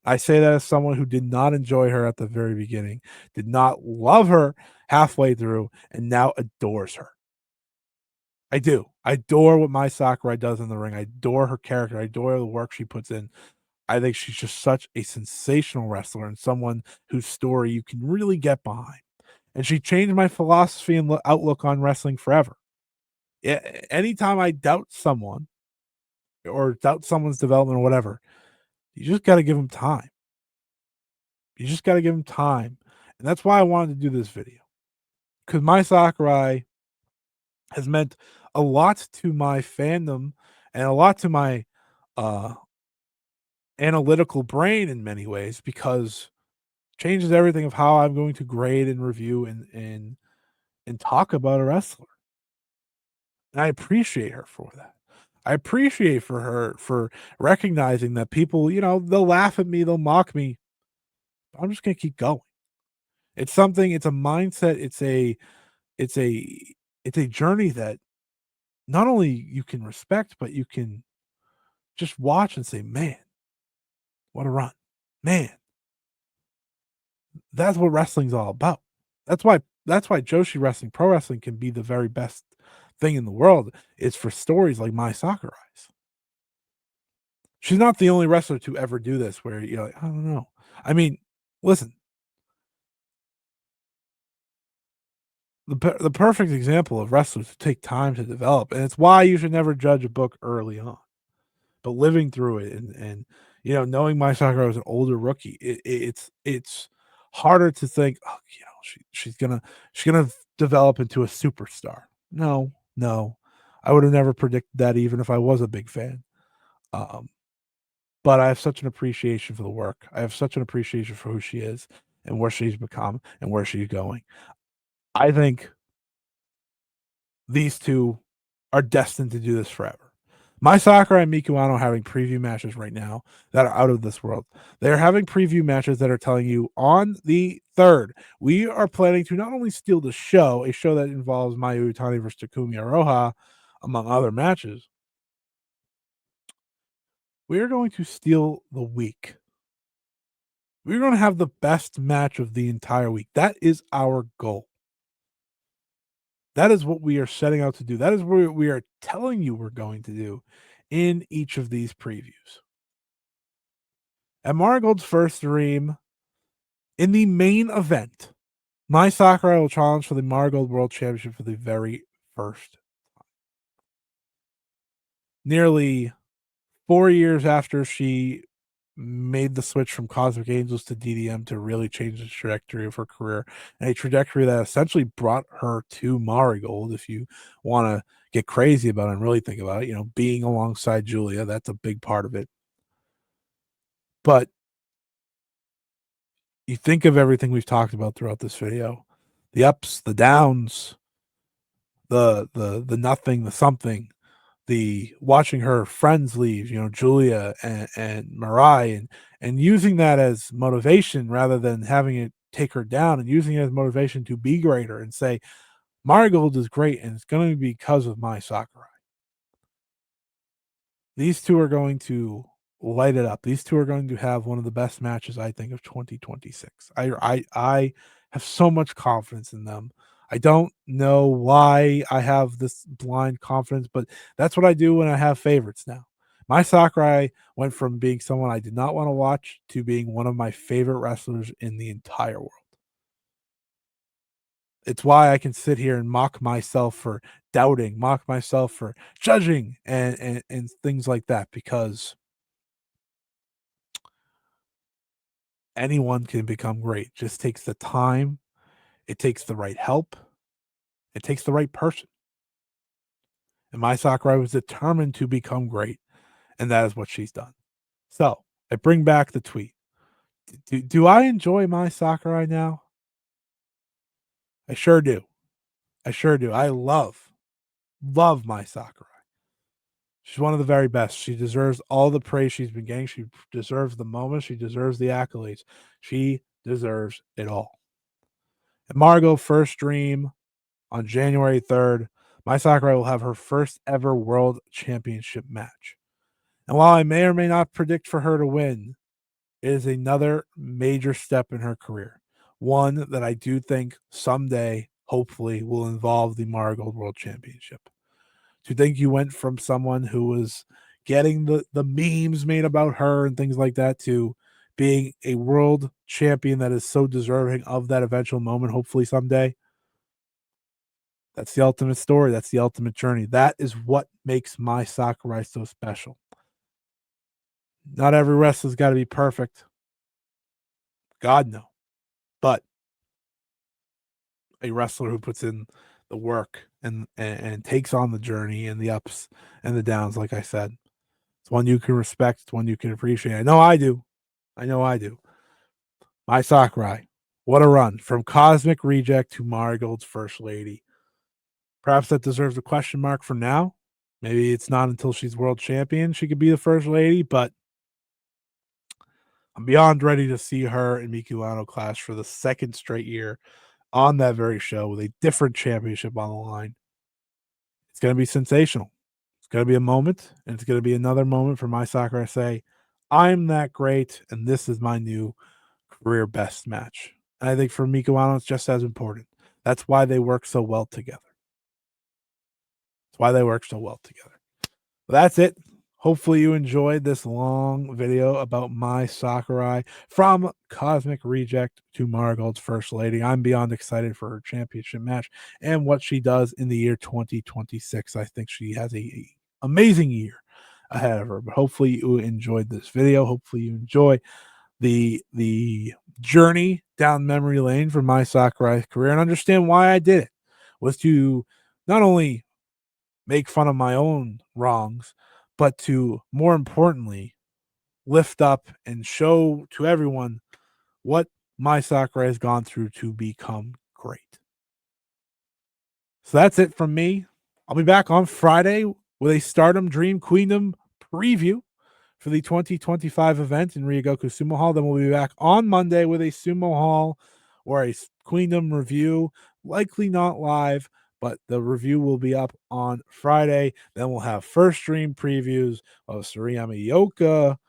I say that as someone who did not enjoy her at the very beginning, did not love her halfway through, and now adores her. I do. I adore what Mai Sakurai does in the ring. I adore her character. I adore the work she puts in. I think she's just such a sensational wrestler and someone whose story you can really get behind. and she changed my philosophy and outlook on wrestling forever. Anytime I doubt someone or doubt someone's development or whatever, you just got to give them time. You just got to give them time, and that's why I wanted to do this video, because Mai Sakurai has meant a lot to my fandom and a lot to my uh, analytical brain in many ways, because changes everything of how I'm going to grade and review and talk about a wrestler. And I appreciate her for that. I appreciate for her for recognizing that people, they'll laugh at me, they'll mock me. I'm just gonna keep going. It's something, it's a mindset, it's a it's a journey that not only you can respect, but you can just watch and say, man, what a run. Man, that's what wrestling's all about. That's why Joshi wrestling, pro wrestling can be the very best thing in the world. Is for stories like Mai Sakurai's. She's not the only wrestler to ever do this where you're like, I don't know. I mean, listen, the perfect example of wrestlers who take time to develop, and it's why you should never judge a book early on. But living through it and knowing Mai Sakurai was an older rookie, it's harder to think, oh, she's gonna develop into a superstar. No, no, I would have never predicted that, even if I was a big fan. Um, but I have such an appreciation for the work. I have such an appreciation for who she is and where she's become and where she's going. I think these two are destined to do this forever. Mai Sakurai and Miku Ano are having preview matches right now that are out of this world. They're having preview matches that are telling you on the 3rd, we are planning to not only steal the show, a show that involves Mayu Utani versus Takumi Aroha, among other matches, we are going to steal the week. We're going to have the best match of the entire week. That is our goal. That is what we are setting out to do. That is what we are telling you we're going to do in each of these previews. At Marigold's First Dream, in the main event, Mai Sakurai will challenge for the Marigold World Championship for the very first time. Nearly 4 years after she made the switch from Cosmic Angels to DDM to really change the trajectory of her career, and a trajectory that essentially brought her to Marigold. If you want to get crazy about it and really think about it, being alongside Julia, that's a big part of it. But you think of everything we've talked about throughout this video, the ups, the downs, the nothing, the something, the watching her friends leave, Julia and Mirai, and using that as motivation rather than having it take her down, and using it as motivation to be greater and say, Marigold is great and it's going to be because of Mai Sakurai. These two are going to light it up. These two are going to have one of the best matches, I think, of 2026. I have so much confidence in them. I don't know why I have this blind confidence, but that's what I do when I have favorites now. Mai Sakurai went from being someone I did not want to watch to being one of my favorite wrestlers in the entire world. It's why I can sit here and mock myself for doubting, mock myself for judging and things like that, because anyone can become great. It just takes the time, it takes the right help, it takes the right person. And Mai Sakurai was determined to become great, and that is what she's done. So I bring back the tweet. Do I enjoy Mai Sakurai now? I sure do. I sure do. I love Mai Sakurai. She's one of the very best. She deserves all the praise she's been getting. She deserves the moment. She deserves the accolades. She deserves it all. At Marigold First Dream on January 3rd, Mai Sakurai will have her first ever world championship match. And while I may or may not predict for her to win, it is another major step in her career. One that I do think someday, hopefully, will involve the Marigold World Championship. To think you went from someone who was getting the memes made about her and things like that to being a world champion that is so deserving of that eventual moment, hopefully someday. That's the ultimate story. That's the ultimate journey. That is what makes Mai Sakurai so special. Not every wrestler's got to be perfect. God, no. But a wrestler who puts in the work and takes on the journey and the ups and the downs, like I said, it's one you can respect. It's one you can appreciate. I know I do. I know I do. Mai Sakurai, what a run from Cosmic Reject to Marigold's First Lady. Perhaps that deserves a question mark for now. Maybe it's not until she's world champion she could be the First Lady, but I'm beyond ready to see her and Miku Ano clash for the second straight year on that very show with a different championship on the line. It's going to be sensational. It's going to be a moment, and it's going to be another moment for Mai Sakurai to say, I'm that great, and this is my new career best match. And I think for Miku Ano, it's just as important. That's why they work so well together. That's why they work so well together. Well, that's it. Hopefully you enjoyed this long video about Mai Sakurai from Cosmic Reject to Marigold's First Lady. I'm beyond excited for her championship match and what she does in the year 2026. I think she has a amazing year ahead of her. But hopefully you enjoyed this video. Hopefully you enjoy the journey down memory lane for Mai Sakurai's career and understand why I did it. Was to not only make fun of my own wrongs, but to more importantly lift up and show to everyone what Mai Sakurai has gone through to become great. So that's it from me. I'll be back on Friday with a Stardom Dream Queendom preview for the 2025 event in Ryogoku Sumo Hall. Then we'll be back on Monday with a Sumo Hall or a Queendom review, likely not live, but the review will be up on Friday. Then we'll have First Dream previews of Suriyama Yoka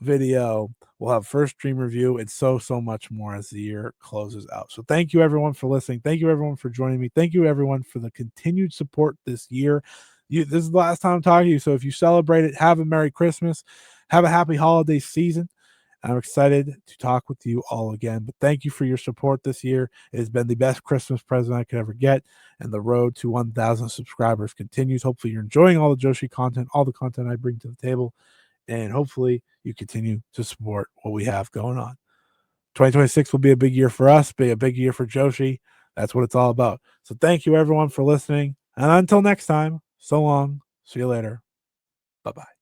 video. We'll have First Dream review and so much more as the year closes out. So thank you everyone for listening. Thank you everyone for joining me. Thank you everyone for the continued support this year. This is the last time I'm talking to you. So if you celebrate it, have a Merry Christmas. Have a happy holiday season. I'm excited to talk with you all again. But thank you for your support this year. It has been the best Christmas present I could ever get. And the road to 1,000 subscribers continues. Hopefully you're enjoying all the Joshi content, all the content I bring to the table. And hopefully you continue to support what we have going on. 2026 will be a big year for us, be a big year for Joshi. That's what it's all about. So thank you everyone for listening. And until next time, so long. See you later. Bye-bye.